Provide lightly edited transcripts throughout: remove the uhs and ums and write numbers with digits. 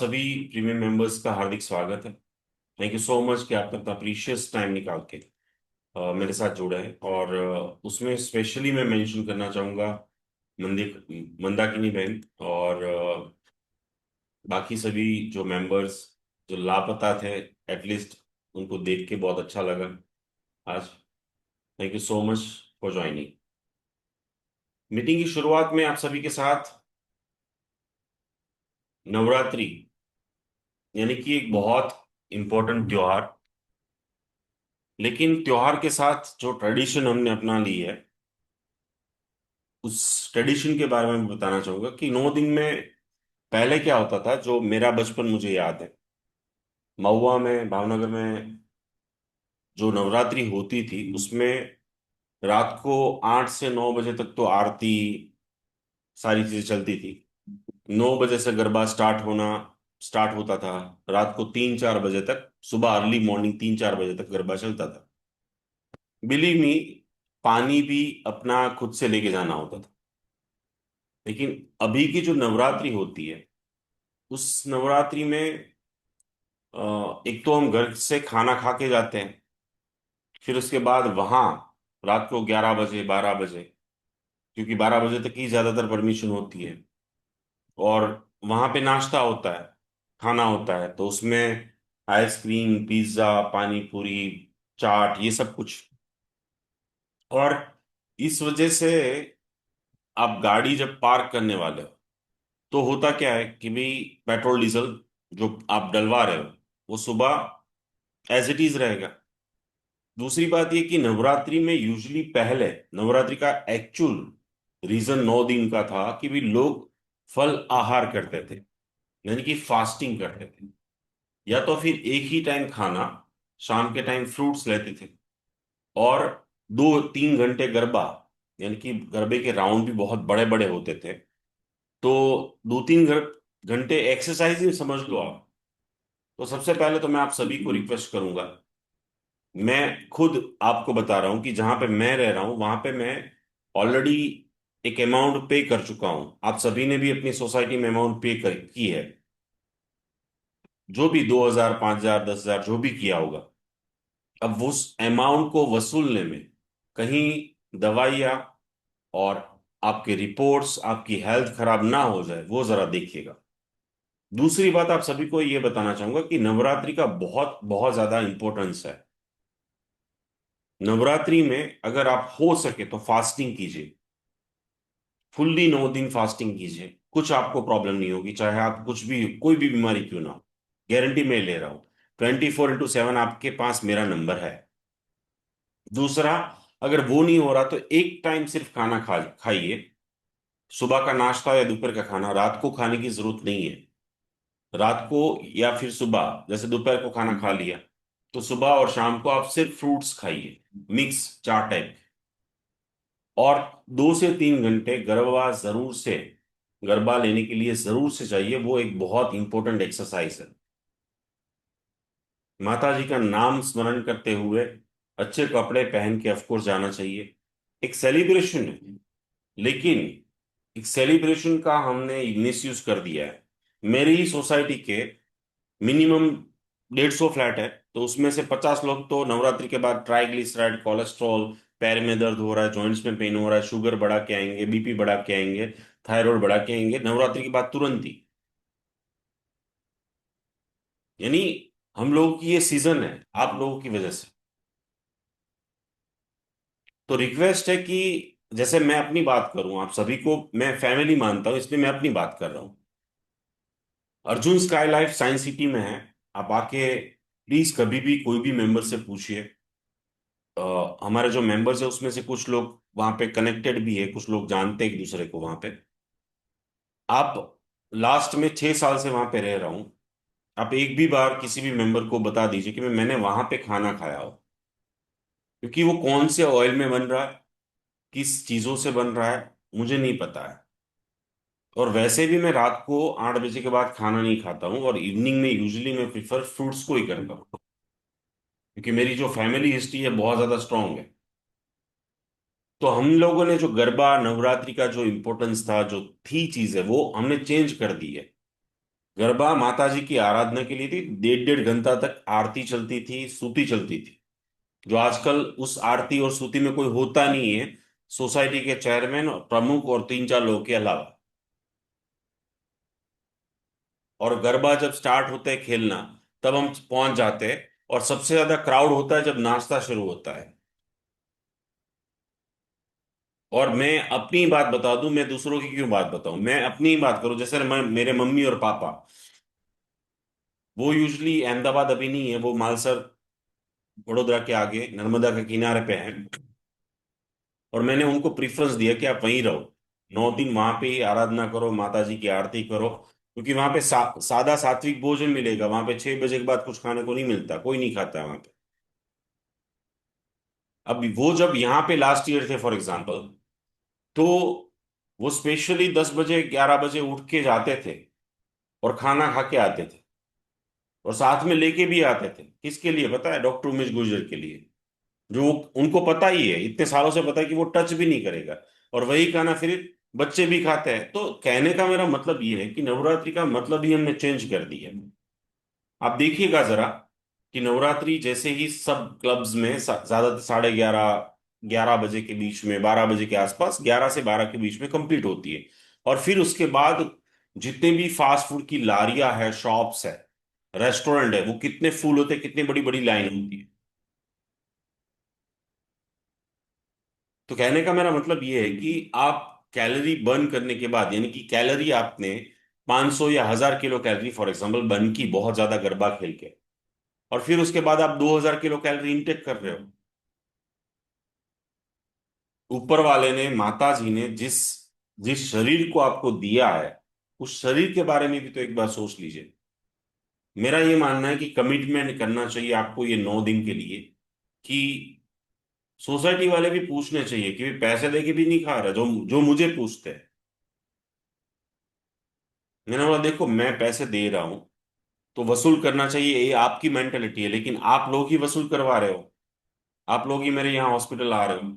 सभी premium members का हार्दिक स्वागत है। थैंक यू सो मच कि आपने अपना प्रीशियस टाइम निकाल के मेरे साथ जुड़े हैं। और उसमें स्पेशली मैं मेंशन करना चाहूँगा मंदी मंदाकिनी बहन और बाकी सभी जो मेंबर्स जो लापता थे। एटलीस्ट उनको देख के बहुत अच्छा लगा आज। Thank you so much for joining. Meeting की शुरुआत में आप सभी के साथ नवरात्रि यानी कि एक बहुत इंपॉर्टेंट त्योहार, लेकिन त्योहार के साथ जो ट्रेडिशन हमने अपना ली है उस ट्रेडिशन के बारे में मैं बताना चाहूंगा कि 9 दिन में पहले क्या होता था। जो मेरा बचपन मुझे याद है, महुआ में, भावनगर में जो नवरात्रि होती थी उसमें रात को 8 से 9 बजे तक तो आरती सारी चीजें चलती थी। 9 बजे से गरबा स्टार्ट होता था। रात को 3-4 बजे तक, सुबह अर्ली मॉर्निंग 3-4 बजे तक गरबा चलता था। बिलीव मी, पानी भी अपना खुद से लेके जाना होता था। लेकिन अभी की जो नवरात्रि होती है उस नवरात्रि में एक तो हम घर से खाना खा के जाते हैं, फिर उसके बाद वहां रात को 11 बजे 12 बजे, क्योंकि 12 बजे तक ही ज्यादातर परमिशन होती है, और वहां पे नाश्ता होता है, खाना होता है, तो उसमें आइसक्रीम, पिज्जा, पानी पूरी, चाट, ये सब कुछ। और इस वजह से आप गाड़ी जब पार्क करने वाले हो तो होता क्या है कि भाई पेट्रोल डीजल जो आप डलवा रहे हो वो सुबह एज इट इज रहेगा। दूसरी बात ये कि नवरात्रि में यूजली पहले नवरात्रि का एक्चुअल रीजन 9 दिन का था कि भी लोग फल आहार करते थे, यानी कि फास्टिंग करते थे, या तो फिर एक ही टाइम खाना, शाम के टाइम फ्रूट्स लेते थे, और 2-3 घंटे गरबा, यानी कि गरबे के राउंड भी बहुत बड़े बड़े होते थे। तो 2-3 घंटे एक्सरसाइज ही समझ लो आप। तो सबसे पहले तो मैं आप सभी को रिक्वेस्ट करूंगा, मैं खुद आपको बता रहा हूं कि जहां पे मैं रह रहा हूं वहां पे मैं ऑलरेडी एक अमाउंट पे कर चुका हूं। आप सभी ने भी अपनी सोसाइटी में अमाउंट पे कर की है, जो भी 2,000 5,000 10,000 जो भी किया होगा। अब उस अमाउंट को वसूलने में कहीं दवाइयाँ और आपके रिपोर्ट्स, आपकी हेल्थ खराब ना हो जाए, वो जरा देखिएगा। दूसरी बात आप सभी को ये बताना चाहूंगा कि नवरात्रि का बहुत बहुत ज्यादा इंपॉर्टेंस है। नवरात्रि में अगर आप हो सके तो फास्टिंग कीजिए, फुल्ली 9 दिन फास्टिंग कीजिए। कुछ आपको प्रॉब्लम नहीं होगी, चाहे आप कुछ भी, कोई भी बीमारी क्यों ना हो। गारंटी मैं ले रहा हूं। 24x7 आपके पास मेरा नंबर है। दूसरा, अगर वो नहीं हो रहा तो एक टाइम सिर्फ खाना खाइए। सुबह का नाश्ता या दोपहर का खाना रात को खाने की जरूरत नहीं है। रात को या फिर सुबह, जैसे दोपहर को खाना खा लिया, तो सुबह और शाम को आप सिर्फ फ्रूट्स खाइए, मिक्स चार टाइप। और 2 से 3 घंटे गरबा लेने के लिए जरूर से चाहिए। वो एक बहुत इंपॉर्टेंट एक्सरसाइज है। माता जी का नाम स्मरण करते हुए अच्छे कपड़े पहन के ऑफकोर्स जाना चाहिए। एक सेलिब्रेशन है, लेकिन एक सेलिब्रेशन का हमने मिस यूज कर दिया है। मेरी ही सोसाइटी के मिनिमम 150 फ्लैट है, तो उसमें से 50 लोग तो नवरात्रि के बाद ट्राइग्लिसराइड, कोलेस्ट्रॉल, पैर में दर्द हो रहा है, जॉइंट्स में पेन हो रहा है, शुगर बढ़ा के आएंगे, बीपी बढ़ा के आएंगे, थायराइड बढ़ा के आएंगे नवरात्रि के बाद तुरंत ही। यानी हम लोगों की ये सीजन है आप लोगों की वजह से। तो रिक्वेस्ट है कि जैसे मैं अपनी बात करूं, आप सभी को मैं फैमिली मानता हूं, इसलिए मैं अपनी बात कर रहा हूं। Arjun sky life science city में है। आप आके प्लीज कभी भी कोई भी मेंबर से पूछिए। हमारे जो मेंबर्स है उसमें से कुछ लोग वहां पे कनेक्टेड भी है, कुछ लोग जानते हैं एक दूसरे को वहां पे। आप लास्ट में 6 साल से वहां पे रह रहा हूं। आप एक भी बार किसी भी मेंबर को बता दीजिए कि मैंने वहां पे खाना खाया हो, क्योंकि वो कौन से ऑयल में बन रहा है, किस चीजों से बन रहा है, मुझे नहीं पता है। और वैसे भी मैं रात को 8 बजे के बाद खाना नहीं खाता हूँ, और इवनिंग में यूजुअली मैं प्रिफर फ्रूट्स को ही करता हूँ, क्योंकि मेरी जो फैमिली हिस्ट्री है बहुत ज्यादा स्ट्रांग है। तो हम लोगों ने जो गरबा नवरात्रि का जो इम्पोर्टेंस था, जो थी चीज है, वो हमने चेंज कर दी है। गरबा माता जी की आराधना के लिए थी, 1.5 1.5 घंटा तक आरती चलती थी, स्तुति चलती थी। जो आजकल उस आरती और स्तुति में कोई होता नहीं है, सोसाइटी के चेयरमैन और प्रमुख और 3 4 लोगों के अलावा। और गरबा जब स्टार्ट होते हैं खेलना, तब हम पहुंच जाते हैं। और सबसे ज्यादा क्राउड होता है जब नाश्ता शुरू होता है। और मैं अपनी बात बता दूं, मैं दूसरों की क्यों बात बताऊं, मैं अपनी ही बात करूं। जैसे मेरे मम्मी और पापा, वो यूजली अहमदाबाद अभी नहीं है, वो मालसर, वडोदरा के आगे नर्मदा के किनारे पे है। और मैंने उनको प्रिफरेंस दिया कि आप वहीं रहो, 9 दिन वहां पे ही आराधना करो, माता जी की आरती करो। क्योंकि वहां पे सादा सात्विक भोजन मिलेगा। वहां पे 6 बजे के बाद कुछ खाने को नहीं मिलता, कोई नहीं खाता है वहां पे। अब वो जब यहाँ पे लास्ट ईयर थे फॉर एग्जाम्पल, तो वो स्पेशली 10 बजे 11 बजे उठ के जाते थे और खाना खा के आते थे। और साथ में लेके भी आते थे, किसके लिए पता है? डॉक्टर उमेश गुर्जर के लिए। जो उनको पता ही है, इतने सालों से पता है कि वो टच भी नहीं करेगा। और वही खाना फिर बच्चे भी खाते हैं। तो कहने का मेरा मतलब ये है कि नवरात्रि का मतलब ही हमने चेंज कर दिया। आप देखिएगा जरा कि नवरात्रि जैसे ही सब क्लब्स में ज्यादा 11:30 11 बजे के बीच में, 12 बजे के आसपास, 11 से 12 के बीच में कंप्लीट होती है। और फिर उसके बाद जितने भी फास्ट फूड की लारियां है, शॉप्स है, रेस्टोरेंट है, वो कितने फुल होते हैं, कितनी बड़ी बड़ी लाइन होती है। तो कहने का मेरा मतलब ये है कि आप कैलोरी बर्न करने के बाद, यानी कि कैलोरी आपने 500 या 1000 kilo calorie for example burn की बहुत ज्यादा गरबा खेल के, और फिर उसके बाद आप 2000 किलो कैलोरी इंटेक कर रहे हो। ऊपर वाले ने, माता जी ने जिस जिस शरीर को आपको दिया है, उस शरीर के बारे में भी तो एक बार सोच लीजिए। मेरा ये मानना है कि कमिटमेंट करना चाहिए आपको ये 9 दिन के लिए। कि सोसाइटी वाले भी पूछने चाहिए कि भाई पैसे देके भी नहीं खा रहा, जो जो मुझे पूछते हैं। मैंने बोला देखो, मैं पैसे दे रहा हूं तो वसूल करना चाहिए, ये आपकी मेंटेलिटी है। लेकिन आप लोग ही वसूल करवा रहे हो, आप लोग ही मेरे यहाँ हॉस्पिटल आ रहे हो।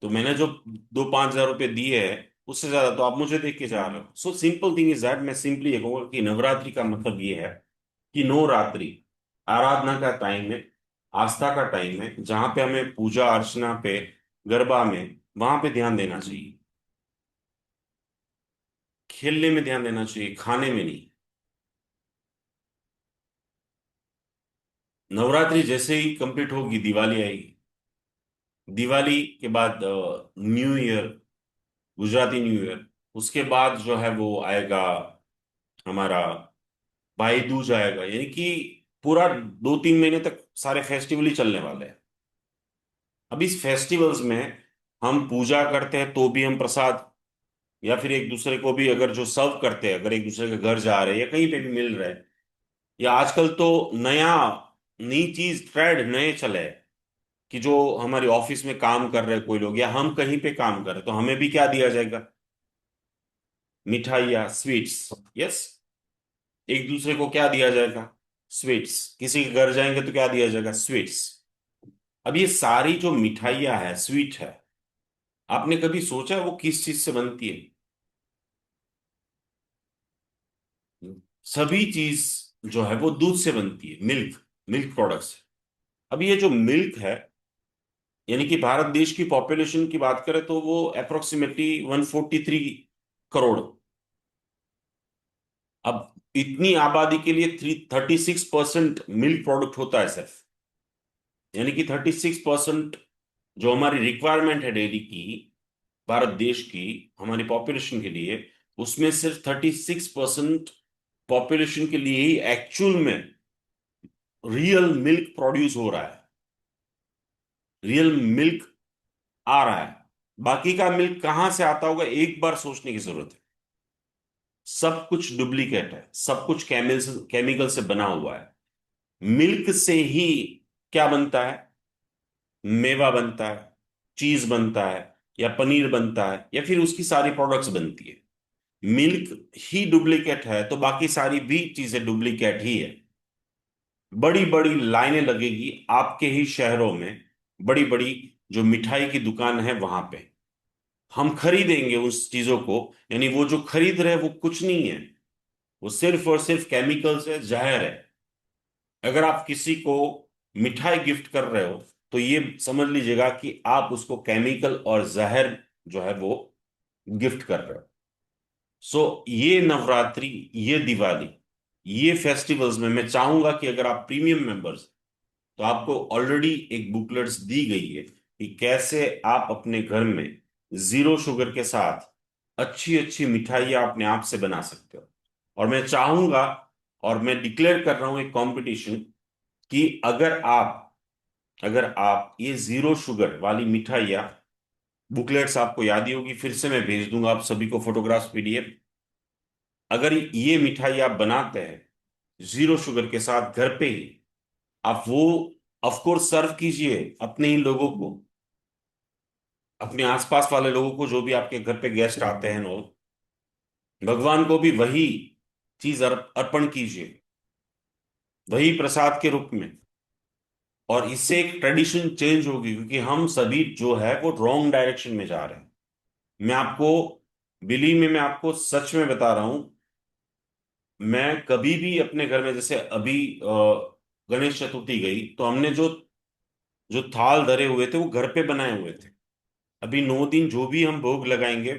तो मैंने जो 2 5 हज़ार रुपए दिए हैं, उससे ज्यादा तो आप मुझे देख के जा रहे हो। So simple thing is that, मैं सिंपली ये कहूंगा कि नवरात्रि का मतलब ये है कि नवरात्रि आराधना का टाइम है, आस्था का टाइम है, जहां पे हमें पूजा अर्चना पे, गरबा में, वहां पे ध्यान देना चाहिए। खेलने में ध्यान देना चाहिए, खाने में नहीं। नवरात्रि जैसे ही कंप्लीट होगी, दिवाली आएगी। दिवाली के बाद new year, Gujarati new year. उसके बाद जो है वो आएगा हमारा भाई दूज आएगा। यानी कि पूरा 2 3 महीने तक सारे फेस्टिवल ही चलने वाले हैं। अब इस फेस्टिवल्स में हम पूजा करते हैं तो भी हम प्रसाद, या फिर एक दूसरे को भी अगर जो सर्व करते हैं, अगर एक दूसरे के घर जा रहे हैं या कहीं पे भी मिल रहे हैं, या आजकल तो नया नई चीज ट्रेंड नए चले हैं कि जो हमारे ऑफिस में काम कर रहे हैं कोई लोग, या हम कहीं पे काम कर रहे हैं, तो हमें भी क्या दिया जाएगा? मिठाई या स्वीट्स। यस। एक दूसरे को क्या दिया जाएगा? स्वीट्स। किसी के घर जाएंगे तो क्या दिया जाएगा? स्वीट्स। अब ये सारी जो मिठाइयाँ है, स्वीट है, आपने कभी सोचा है वो किस चीज से बनती है? सभी चीज जो है वो दूध से बनती है, मिल्क, मिल्क प्रोडक्ट्स। अब ये जो मिल्क है, यानी कि भारत देश की पॉपुलेशन की बात करें तो वो अप्रोक्सीमेटली 143 करोड़। अब इतनी आबादी के लिए 36% मिल्क प्रोडक्ट होता है सिर्फ। यानी कि 36% जो हमारी रिक्वायरमेंट है डेयरी की, भारत देश की, हमारी पॉपुलेशन के लिए, उसमें सिर्फ 36% पॉपुलेशन के लिए ही एक्चुअल में रियल मिल्क प्रोड्यूस हो रहा है, रियल मिल्क आ रहा है। बाकी का मिल्क कहां से आता होगा, एक बार सोचने की जरूरत है। सब कुछ डुप्लीकेट है, सब कुछ केमिकल से बना हुआ है। मिल्क से ही क्या बनता है? मेवा बनता है, चीज बनता है, या पनीर बनता है, या फिर उसकी सारी प्रोडक्ट्स बनती है। मिल्क ही डुप्लीकेट है तो बाकी सारी भी चीजें डुप्लीकेट ही है। बड़ी बड़ी लाइनें लगेगी आपके ही शहरों में, बड़ी बड़ी जो मिठाई की दुकान है वहां पे। हम खरीदेंगे उस चीजों को, यानी वो जो खरीद रहे हैं वो कुछ नहीं है, वो सिर्फ और सिर्फ केमिकल्स है, जहर है। अगर आप किसी को मिठाई गिफ्ट कर रहे हो तो ये समझ लीजिएगा कि आप उसको केमिकल और जहर जो है वो गिफ्ट कर रहे हो। सो ये नवरात्रि, ये दिवाली, ये फेस्टिवल्स में मैं चाहूंगा कि अगर आप प्रीमियम मेंबर्स, तो आपको ऑलरेडी एक बुकलेट्स दी गई है कि कैसे आप अपने घर में जीरो शुगर के साथ अच्छी अच्छी मिठाइयाँ अपने आप से बना सकते हो। और मैं चाहूंगा, और मैं डिक्लेयर कर रहा हूं एक कंपटीशन, कि अगर आप ये जीरो शुगर वाली मिठाइयाँ, बुकलेट्स आपको याद ही होगी, फिर से मैं भेज दूंगा आप सभी को फोटोग्राफ्स PDF। अगर ये मिठाई आप बनाते हैं जीरो शुगर के साथ घर पे ही, आप वो ऑफ कोर्स सर्व कीजिए अपने ही लोगों को, अपने आसपास वाले लोगों को, जो भी आपके घर पे गेस्ट आते हैं नो, भगवान को भी वही चीज अर्पण कीजिए, वही प्रसाद के रूप में। और इससे एक ट्रेडिशन चेंज होगी, क्योंकि हम सभी जो है वो रॉन्ग डायरेक्शन में जा रहे हैं। मैं आपको, बिलीव में, मैं आपको सच में बता रहा हूं, मैं कभी भी अपने घर में, जैसे अभी गणेश चतुर्थी गई तो हमने जो जो थाल धरे हुए थे वो घर पे बनाए हुए थे। अभी 9 दिन जो भी हम भोग लगाएंगे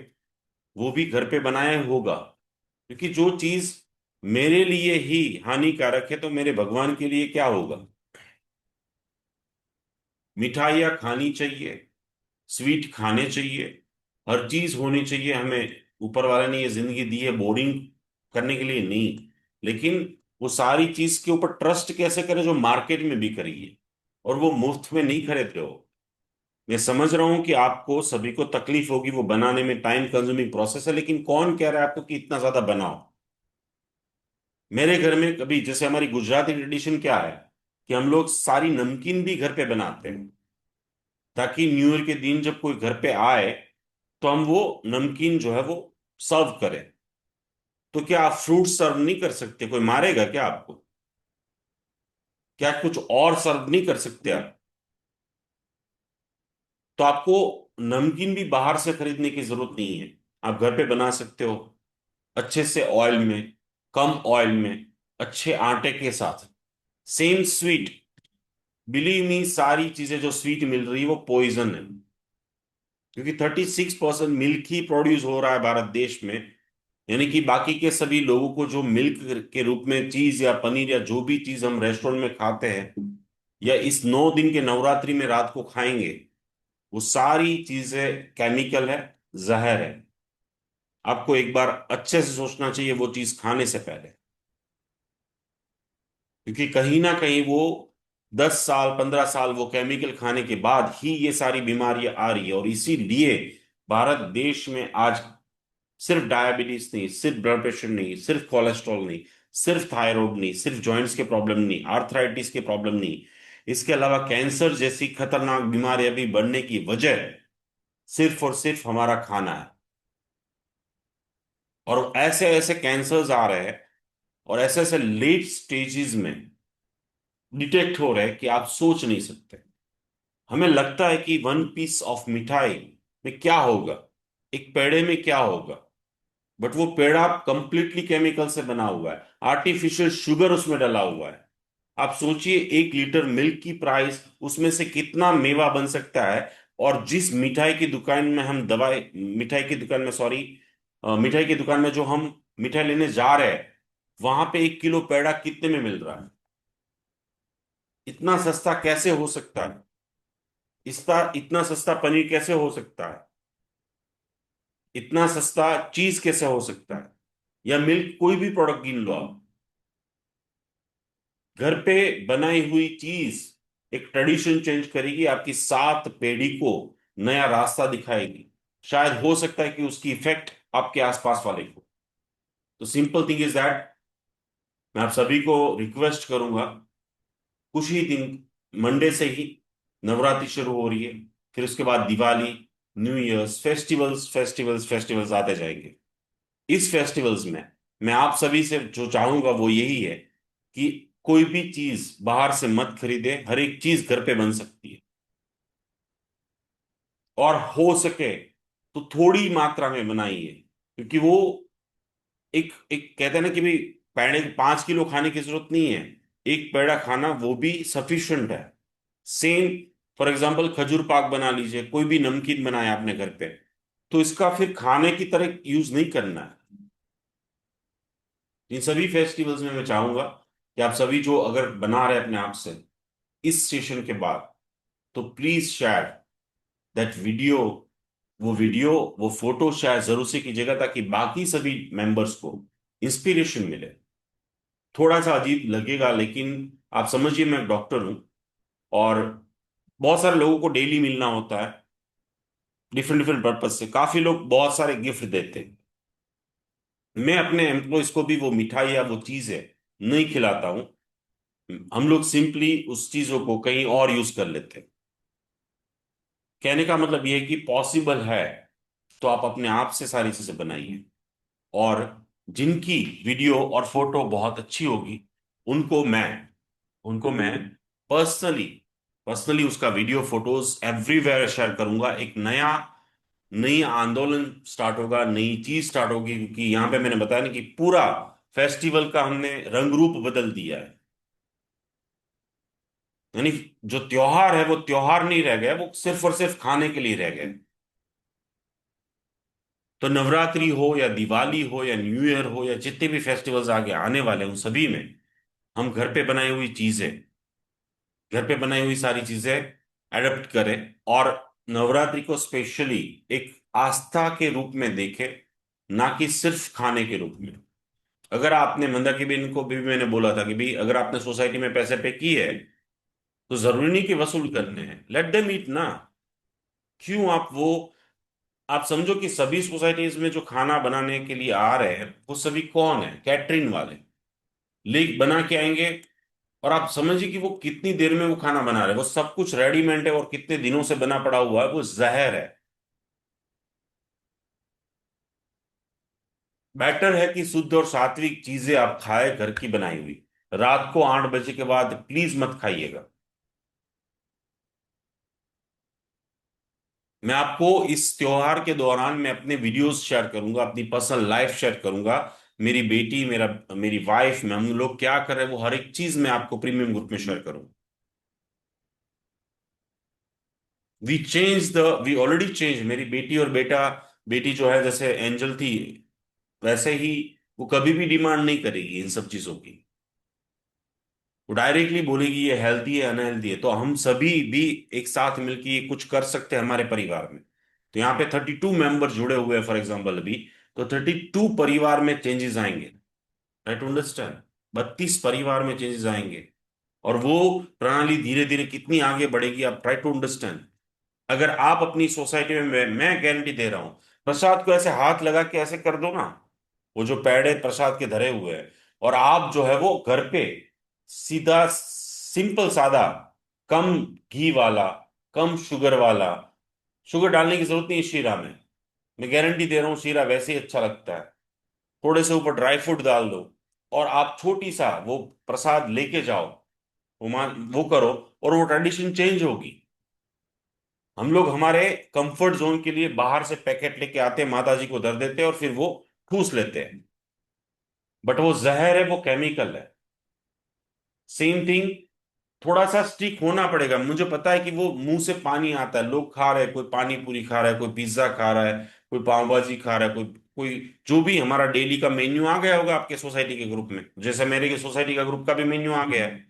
वो भी घर पे बनाया होगा, क्योंकि जो चीज मेरे लिए ही हानिकारक है तो मेरे भगवान के लिए क्या होगा। मिठाइयाँ खानी चाहिए, स्वीट खाने चाहिए, हर चीज होनी चाहिए हमें। ऊपर वाले ने ये जिंदगी दी है बोरिंग करने के लिए नहीं, लेकिन वो सारी चीज के ऊपर ट्रस्ट कैसे करें जो मार्केट में बिक रही है, और वो मुफ्त में नहीं खरीद रहे हो। मैं समझ रहा हूं कि आपको सभी को तकलीफ होगी, वो बनाने में टाइम कंज्यूमिंग प्रोसेस है, लेकिन कौन कह रहा है आपको कि इतना ज्यादा बनाओ। मेरे घर में कभी, जैसे हमारी गुजराती ट्रेडिशन क्या है कि हम लोग सारी नमकीन भी घर पे बनाते हैं, ताकि न्यू ईयर के दिन जब कोई घर पे आए तो हम वो नमकीन जो है वो सर्व करें। तो क्या आप फ्रूट सर्व नहीं कर सकते? कोई मारेगा क्या आपको? क्या कुछ और सर्व नहीं कर सकते आप? तो आपको नमकीन भी बाहर से खरीदने की जरूरत नहीं है, आप घर पे बना सकते हो, अच्छे से ऑयल में, कम ऑयल में, अच्छे आटे के साथ। सेम स्वीट, बिलीव मी, सारी चीजें जो स्वीट मिल रही है वो पॉइजन है, क्योंकि 36% मिल्क ही प्रोड्यूस हो रहा है भारत देश में। यानी कि बाकी के सभी लोगों को जो मिल्क के रूप में चीज या पनीर या जो भी चीज हम रेस्टोरेंट में खाते हैं, या इस 9 दिन के नवरात्रि में रात को खाएंगे, वो सारी चीजें केमिकल है, जहर है। आपको एक बार अच्छे से सोचना चाहिए वो चीज खाने से पहले, क्योंकि कहीं ना कहीं वो 10 साल 15 साल वो केमिकल खाने के बाद ही ये सारी बीमारियां आ रही है। और इसीलिए भारत देश में आज सिर्फ डायबिटीज नहीं, सिर्फ ब्लड प्रेशर नहीं, सिर्फ कोलेस्ट्रॉल नहीं, सिर्फ थायराइड नहीं, सिर्फ जॉइंट्स के प्रॉब्लम नहीं, आर्थराइटिस के प्रॉब्लम नहीं, इसके अलावा कैंसर जैसी खतरनाक बीमारियां भी बढ़ने की वजह सिर्फ और सिर्फ हमारा खाना है। और ऐसे ऐसे कैंसर्स आ रहे हैं, और ऐसे ऐसे लेट स्टेजेस में डिटेक्ट हो रहे हैं कि आप सोच नहीं सकते। हमें लगता है कि 1 पीस ऑफ मिठाई में क्या होगा, एक पेड़े में क्या होगा, बट वो पेड़ा कंप्लीटली केमिकल से बना हुआ है, आर्टिफिशियल शुगर उसमें डला हुआ है। आप सोचिए 1 लीटर मिल्क की प्राइस, उसमें से कितना मेवा बन सकता है। और जिस मिठाई की दुकान में हम दवाई, मिठाई की दुकान में, सॉरी, मिठाई की दुकान में जो हम मिठाई लेने जा रहे हैं, वहां पे 1 किलो पेड़ा कितने में मिल रहा है? इतना सस्ता कैसे हो सकता है? इसका इतना सस्ता पनीर कैसे हो सकता है? इतना सस्ता चीज कैसे हो सकता है? या मिल्क, कोई भी प्रोडक्ट गिन लो आप, घर पे बनाई हुई चीज एक ट्रेडिशन चेंज करेगी, आपकी 7 पीढ़ी को नया रास्ता दिखाएगी। शायद हो सकता है कि उसकी इफेक्ट आपके आसपास वाले को। तो सिंपल थिंग इज दैट, मैं आप सभी को रिक्वेस्ट करूंगा, कुछ ही दिन, मंडे से ही नवरात्रि शुरू हो रही है, फिर उसके बाद Diwali, new years, festivals festivals festivals आते जाएंगे। इस फेस्टिवल्स में मैं आप सभी से जो चाहूंगा वो यही है कि कोई भी चीज बाहर से मत खरीदे, हर एक चीज घर पे बन सकती है। और हो सके तो थोड़ी मात्रा में बनाइए, क्योंकि वो एक एक कहते हैं ना कि भाई पेड़े 5 किलो खाने की जरूरत नहीं है। एक पेड़ा खाना वो भी सफिशिएंट है। सेम, फॉर एग्जाम्पल खजूर पाक बना लीजिए, कोई भी नमकीन बनाया आपने घर पे, तो इसका फिर खाने की तरह यूज नहीं करना है। इन सभी फेस्टिवल्स में मैं चाहूंगा कि आप सभी जो अगर बना रहे अपने आप से इस सेशन के बाद, तो प्लीज शेयर दैट वीडियो, वो फोटो शेयर जरूर से कीजिएगा, ताकि बाकी सभी मेंबर्स को इंस्पिरेशन मिले। थोड़ा सा अजीब लगेगा, लेकिन आप समझिए मैं डॉक्टर हूं, और बहुत सारे लोगों को डेली मिलना होता है, डिफरेंट डिफरेंट पर्पज से। काफी लोग बहुत सारे गिफ्ट देते हैं। मैं अपने एम्प्लॉयज को भी वो मिठाई या वो चीजें नहीं खिलाता हूं। हम लोग सिंपली उस चीजों को कहीं और यूज कर लेते हैं। कहने का मतलब ये है कि पॉसिबल है तो आप अपने आप से सारी चीजें बनाइए, और जिनकी वीडियो और फोटो बहुत अच्छी होगी उनको मैं उनको मैं पर्सनली पर्सनली उसका वीडियो फोटोज एवरीवेयर शेयर करूंगा। एक नई आंदोलन स्टार्ट होगा, नई चीज स्टार्ट होगी, क्योंकि यहाँ पे मैंने बताया ना कि पूरा फेस्टिवल का हमने रंग रूप बदल दिया है। यानी जो त्योहार है वो त्योहार नहीं रह गया, वो सिर्फ और सिर्फ खाने के लिए रह गए। तो नवरात्रि हो या दिवाली हो या न्यू ईयर हो या जितने भी फेस्टिवल्स आगे आने वाले हैं, उन सभी में हम घर पे बनाई हुई सारी चीजें एडप्ट करें, और नवरात्रि को स्पेशली एक आस्था के रूप में देखें, ना कि सिर्फ खाने के रूप में। अगर आपने मंदाकिनी को भी मैंने बोला था कि भाई अगर आपने सोसाइटी में पैसे पे किए है, तो जरूरी नहीं कि वसूल करने हैं, लेट देम ईट ना। क्यों आप समझो कि सभी सोसाइटीज में जो खाना बनाने के लिए आ रहे हैं वो सभी कौन है? कैटरिंग वाले ले बना के आएंगे, और आप समझिए कि वो कितनी देर में वो खाना बना रहे हैं, वो सब कुछ रेडीमेड है और कितने दिनों से बना पड़ा हुआ है, वो जहर है। बेटर है कि शुद्ध और सात्विक चीजें आप खाए, घर की बनाई हुई। रात को 8 बजे के बाद प्लीज मत खाइएगा। मैं आपको इस त्योहार के दौरान मैं अपने वीडियोस शेयर करूंगा, अपनी पर्सनल लाइफ शेयर करूंगा। मेरी बेटी, मेरी वाइफ, मैं, हम लोग क्या कर रहे हैं, वो हर एक चीज मैं आपको प्रीमियम ग्रुप में शेयर करूंगा। We already change. मेरी बेटी और बेटी जो है, जैसे एंजल थी वैसे ही, वो कभी भी डिमांड नहीं करेगी इन सब चीजों की। वो डायरेक्टली बोलेगी ये हेल्थी है अनहेल्थी है। तो हम सभी भी एक साथ मिलकर ये कुछ कर सकते हैं हमारे परिवार में। तो यहाँ पे 32 मेंबर जुड़े हुए हैं फॉर एग्जाम्पल अभी, तो 32 परिवार में चेंजेस आएंगे। Try to understand. 32 परिवार में चेंजेस आएंगे, और वो प्रणाली धीरे धीरे कितनी आगे बढ़ेगी, आप ट्राई टू अंडरस्टैंड। अगर आप अपनी सोसाइटी में, मैं गारंटी दे रहा हूं, प्रसाद को ऐसे हाथ लगा के ऐसे कर दो ना, वो जो पेड़े प्रसाद के धरे हुए हैं, और आप जो है वो घर पे सीधा सिंपल सादा, कम घी वाला, कम शुगर वाला, शुगर डालने की जरूरत नहीं है शीरा में, मैं गारंटी दे रहा हूँ शीरा वैसे ही अच्छा लगता है। थोड़े से ऊपर ड्राई फ्रूट डाल दो, और आप छोटी सा वो प्रसाद लेके जाओ, वो करो, और वो ट्रेडिशन चेंज होगी। हम लोग हमारे कंफर्ट जोन के लिए बाहर से पैकेट लेके आते हैं, माता जी को धर देते हैं, और फिर वो ठूस लेते हैं। बट वो जहर है, वो केमिकल है। सेम थिंग, थोड़ा सा स्टिक होना पड़ेगा। मुझे पता है कि वो मुंह से पानी आता है, लोग खा रहे हैं, कोई पानी पूरी खा रहा है, कोई पिज्जा खा रहा है, कोई पाव भाजी खा रहा है, कोई कोई जो भी हमारा डेली का मेन्यू आ गया होगा आपके सोसाइटी के ग्रुप में, जैसे मेरे के सोसाइटी का ग्रुप का भी मेन्यू आ गया है।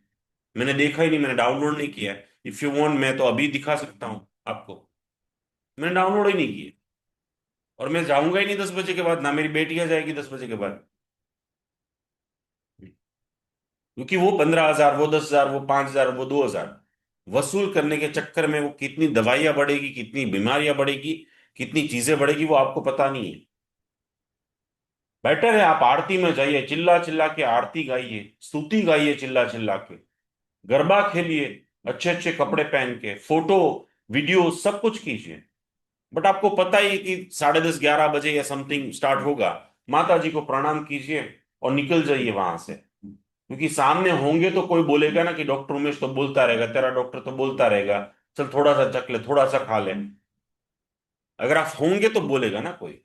मैंने देखा ही नहीं, मैंने डाउनलोड नहीं किया है। इफ यू वांट मैं तो अभी दिखा सकता हूँ आपको। मैंने डाउनलोड ही नहीं किया, और मैं जाऊंगा ही नहीं 10 बजे के बाद, ना मेरी बेटियां जाएगी 10 बजे के बाद। क्योंकि वो 15,000, वो 10,000, वो 5,000, वो 2,000 वसूल करने के चक्कर में वो कितनी दवाइयां बढ़ेगी, कितनी बीमारियां बढ़ेगी, कितनी चीजें बढ़ेगी, वो आपको पता नहीं है। बेटर है आप आरती में जाइए, चिल्ला चिल्ला के आरती गाइए, स्तुति गाइए, चिल्ला चिल्ला के गरबा खेलिए, अच्छे अच्छे कपड़े पहन के, फोटो वीडियो सब कुछ कीजिए। बट आपको पता ही है कि 10:30 11 बजे या समथिंग स्टार्ट होगा। माता जी को प्रणाम कीजिए और निकल जाइए वहां से, क्योंकि सामने होंगे तो कोई बोलेगा ना कि डॉक्टर उमेश तो बोलता रहेगा, तेरा डॉक्टर तो बोलता रहेगा, चल थोड़ा सा चख ले, थोड़ा सा खा ले। अगर आप होंगे तो बोलेगा ना कोई।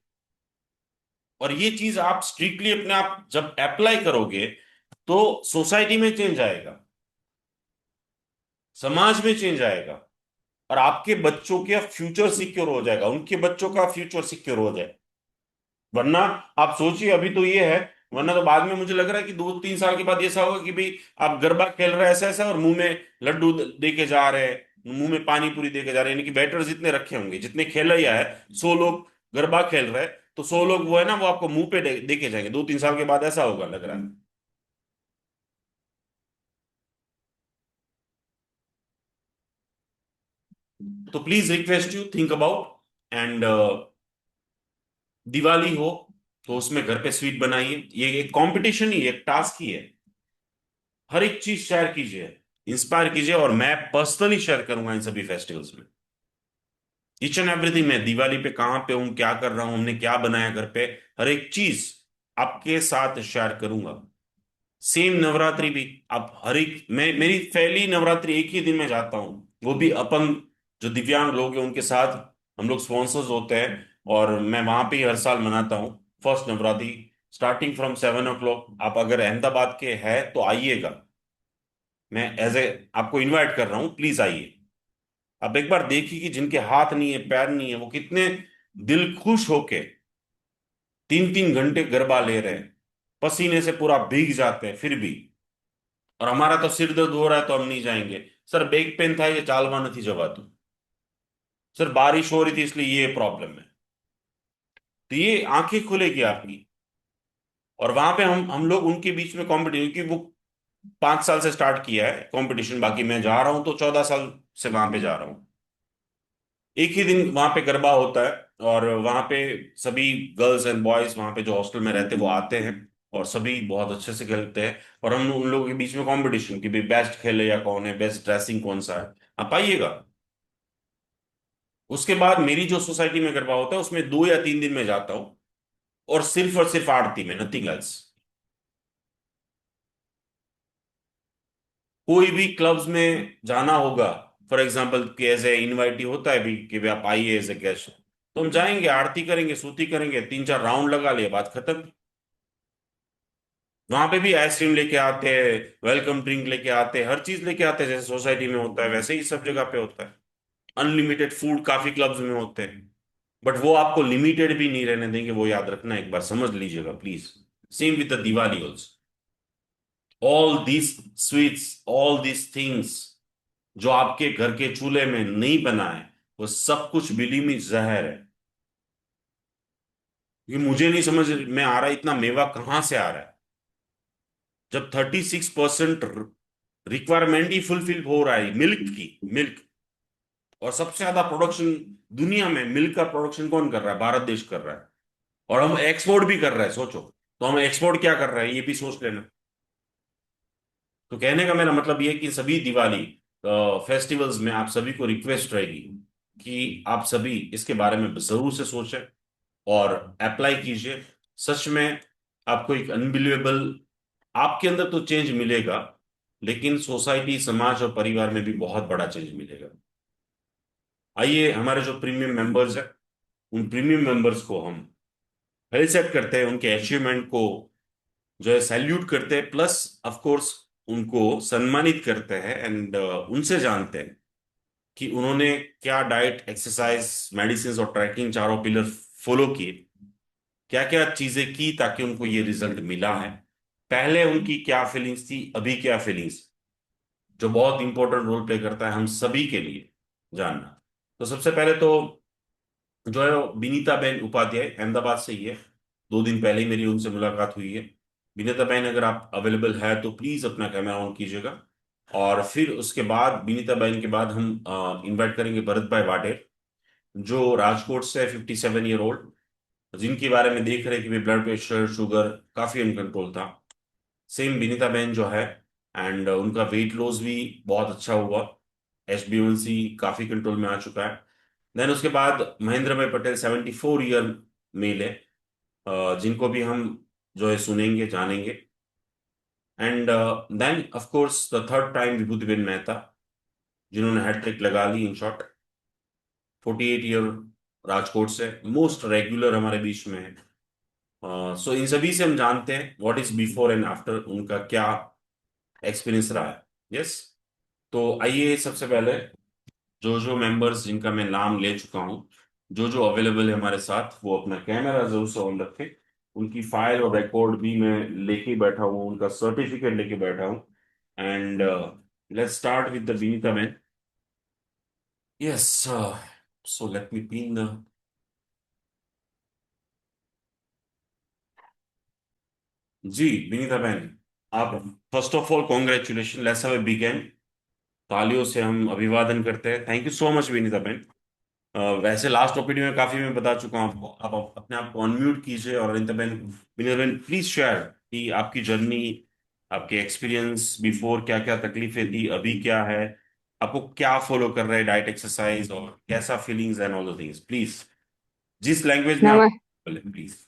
और ये चीज आप स्ट्रिक्टली अपने आप जब अप्लाई करोगे तो सोसाइटी में चेंज आएगा, समाज में चेंज आएगा, और आपके बच्चों का फ्यूचर सिक्योर हो जाएगा, उनके बच्चों का फ्यूचर सिक्योर हो जाए। वरना आप सोचिए, अभी तो ये है, वरना तो बाद में मुझे लग रहा है कि 2-3 साल के बाद ऐसा होगा कि भाई आप गरबा खेल रहे हैं ऐसा ऐसा और मुंह में लड्डू दे के जा रहे हैं, मुंह में पानी पूरी दे के जा रहे हैं, यानी कि बैटर्स जितने रखे होंगे, जितने खेलैया है, 100 लोग गरबा खेल रहे हैं, तो 100 लोग वो है ना, वो आपको मुंह पे दे के जाएंगे 2-3 साल के बाद, ऐसा होगा लग रहा है। तो please request you think about, and Diwali हो तो उसमें घर पे स्वीट बनाइए, ये एक कंपटीशन ही है, एक टास्क ही है। हर एक चीज शेयर कीजिए, इंस्पायर कीजिए, और मैं पर्सनली शेयर करूंगा इन सभी फेस्टिवल्स में, ईच एंड एवरीथिंग। मैं दिवाली पे कहाँ पे हूँ, क्या कर रहा हूँ, हमने क्या बनाया घर पे, हर एक चीज आपके साथ शेयर करूंगा। सेम नवरात्रि भी, आप हर एक, मैं मेरी पहली नवरात्रि एक ही दिन में जाता हूँ, वो भी अपंग जो दिव्यांग लोग हैं उनके साथ हम लोग स्पॉन्सर्स होते हैं, और मैं वहां पे ही हर साल मनाता हूँ first Navratri, starting from 7 o'clock। आप अगर अहमदाबाद के हैं तो आइएगा, मैं एज ए आपको इनवाइट कर रहा हूँ, प्लीज आइए। आप एक बार देखिए कि जिनके हाथ नहीं है, पैर नहीं है, वो कितने दिल खुश होके 3-3 घंटे गरबा ले रहे हैं, पसीने से पूरा भीग जाते हैं फिर भी। और हमारा तो सिर दर्द हो रहा है तो हम नहीं जाएंगे, सर बैक पेन था, ये चालवा नहीं जवा तू, सर बारिश हो रही थी इसलिए ये प्रॉब्लम है। तो ये आंखें खुलेगी आपकी। और वहां पे हम लोग उनके बीच में कंपटीशन, क्योंकि वो 5 साल से स्टार्ट किया है कंपटीशन, बाकी मैं जा रहा हूं तो 14 साल से वहां पे जा रहा हूँ। एक ही दिन वहां पे गरबा होता है, और वहां पे सभी गर्ल्स एंड बॉयज वहां पे जो हॉस्टल में रहते हैं वो आते हैं, और सभी बहुत अच्छे से खेलते हैं। और हम उन लोगों के बीच में कंपटीशन कि भाई बेस्ट खेले या कौन है, बेस्ट ड्रेसिंग कौन सा है, आप आइएगा। उसके बाद मेरी जो सोसाइटी में गरबा होता है उसमें 2 या 3 दिन में जाता हूँ, और सिर्फ आरती में, नथिंग एल्स। कोई भी क्लब्स में जाना होगा, फॉर एग्जाम्पल कि एज ए इनवाइटी होता है भी कि भाई आप आइए एज ए गेस्ट, तो हम जाएंगे, आरती करेंगे, स्तुति करेंगे, 3-4 राउंड लगा लिए, बात खत्म। वहां पे भी आइसक्रीम लेके आते हैं, वेलकम ड्रिंक लेके आते हैं, हर चीज लेके आते हैं, जैसे सोसाइटी में होता है वैसे ही सब जगह पे होता है। अनलिमिटेड फूड काफी क्लब्स में होते हैं, बट वो आपको लिमिटेड भी नहीं रहने देंगे, वो याद रखना, एक बार समझ लीजिएगा please. Same with the Diwali also, all this sweets, all this things जो आपके घर के चूल्हे में नहीं बना है, वो सब कुछ बिली में जहर है। ये मुझे नहीं समझ में आ रहा है, इतना मेवा कहाँ से आ रहा है, जब 36% रिक्वायरमेंट ही फुलफिल हो रहा है मिल्क की, मिल्क। और सबसे ज्यादा प्रोडक्शन दुनिया में मिल्क का प्रोडक्शन कौन कर रहा है, भारत देश कर रहा है। और हम एक्सपोर्ट भी कर रहे हैं, सोचो। तो हम एक्सपोर्ट क्या कर रहे हैं ये भी सोच लेना। तो कहने का मेरा मतलब ये है कि सभी दिवाली फेस्टिवल्स में आप सभी को रिक्वेस्ट रहेगी कि आप सभी इसके बारे में जरूर से सोचें और अप्लाई कीजिए। सच में आपको एक अनबिलीवेबल, आपके अंदर तो चेंज मिलेगा, लेकिन सोसाइटी, समाज और परिवार में भी बहुत बड़ा चेंज मिलेगा। आइए, हमारे जो प्रीमियम मेंबर्स हैं, उन प्रीमियम मेंबर्स को हम फेलिसिटेट करते हैं, उनके अचीवमेंट को जो है सैल्यूट करते हैं, प्लस ऑफ कोर्स उनको सम्मानित करते हैं, एंड उनसे जानते हैं कि उन्होंने क्या डाइट, एक्सरसाइज, मेडिसिन और ट्रैकिंग, चारों पिलर फॉलो किए, क्या क्या चीजें की ताकि उनको ये रिजल्ट मिला है, पहले उनकी क्या फीलिंग्स थी, अभी क्या फीलिंग्स, जो बहुत इंपॉर्टेंट रोल प्ले करता है हम सभी के लिए जानना। तो सबसे पहले तो जो है वो विनीता बहन उपाध्याय, अहमदाबाद से ही है, 2 दिन पहले ही मेरी उनसे मुलाकात हुई है। विनीता बहन, अगर आप अवेलेबल है तो प्लीज अपना कैमरा ऑन कीजिएगा। और फिर उसके बाद, विनीता बहन के बाद हम इनवाइट करेंगे भरत भाई वाडेर, जो राजकोट से 57 ईयर ओल्ड, जिनके बारे में देख रहे हैं कि भी ब्लड प्रेशर, शुगर काफी अनकंट्रोल था। सेम विनीता बहन जो है, एंड उनका वेट लॉस भी बहुत अच्छा हुआ, HbA1c काफी कंट्रोल में आ चुका है। देन उसके बाद महेंद्र भाई पटेल, 74 ईयर मेल है, जिनको भी हम जो है सुनेंगे, जानेंगे। And then of course the third time Vibhutiben Mehta, जिन्होंने हैट्रिक लगा ली इन शॉर्ट, 48 ईयर राजकोट से, मोस्ट रेगुलर हमारे बीच में है। सो इन सभी से हम जानते हैं what is before and after, उनका क्या एक्सपीरियंस रहा है। यस। तो आइए सबसे पहले जो जो मेंबर्स जिनका मैं नाम ले चुका हूँ, जो जो अवेलेबल है हमारे साथ, वो अपना कैमरा जरूर से ऑन रखें। उनकी फाइल और रिकॉर्ड भी मैं लेके बैठा हूँ, उनका सर्टिफिकेट लेके बैठा हूँ। And let's start with the Vinita मैन। Yes. So let me pin the. जी विनीता मैन, आप first of all congratulation, let's have a big hand. तालियों से हम अभिवादन करते हैं। Thank you so much Vinita मैन। वैसे लास्ट टॉपिक में काफी मैं बता चुका हूँ आपको। आप अपने आप को अनम्यूट कीजिए और विनीता मैन प्लीज शेयर कि आपकी जर्नी, आपके एक्सपीरियंस, बिफोर क्या क्या तकलीफें थी, अभी क्या है, आपको क्या फॉलो कर रहे हैं, डाइट एक्सरसाइज, और कैसा feelings and all the things, please. जिस लैंग्वेज में आप નમ बोले प्लीज।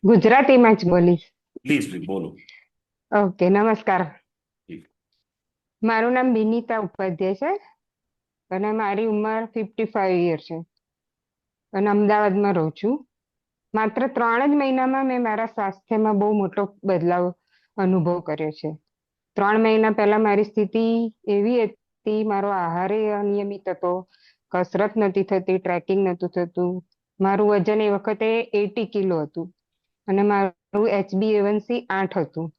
ગુજરાતીમાં જ બોલીશ. प्लीज प्लीज बोलो। ઓકે, નમસ્કાર. जी। મારું નામ બિનીતા ઉપાધ્યાય છે અને મારી ઉંમર 55 યર છે અને અમદાવાદમાં રહું છું. માત્ર 3 જ મહિનામાં મેં મારા સ્વાસ્થ્યમાં બહુ મોટો બદલાવ અનુભવ કર્યો છે. 3 મહિના પહેલા મારી સ્થિતિ એવી હતી, મારો આહાર અનિયમિત હતો, કસરત નથી થતી, ટ્રેકિંગ નતું થતું. મારું વજન એ વખતે 80 કિલો હતું અને મારું HbA1c 8 હતું.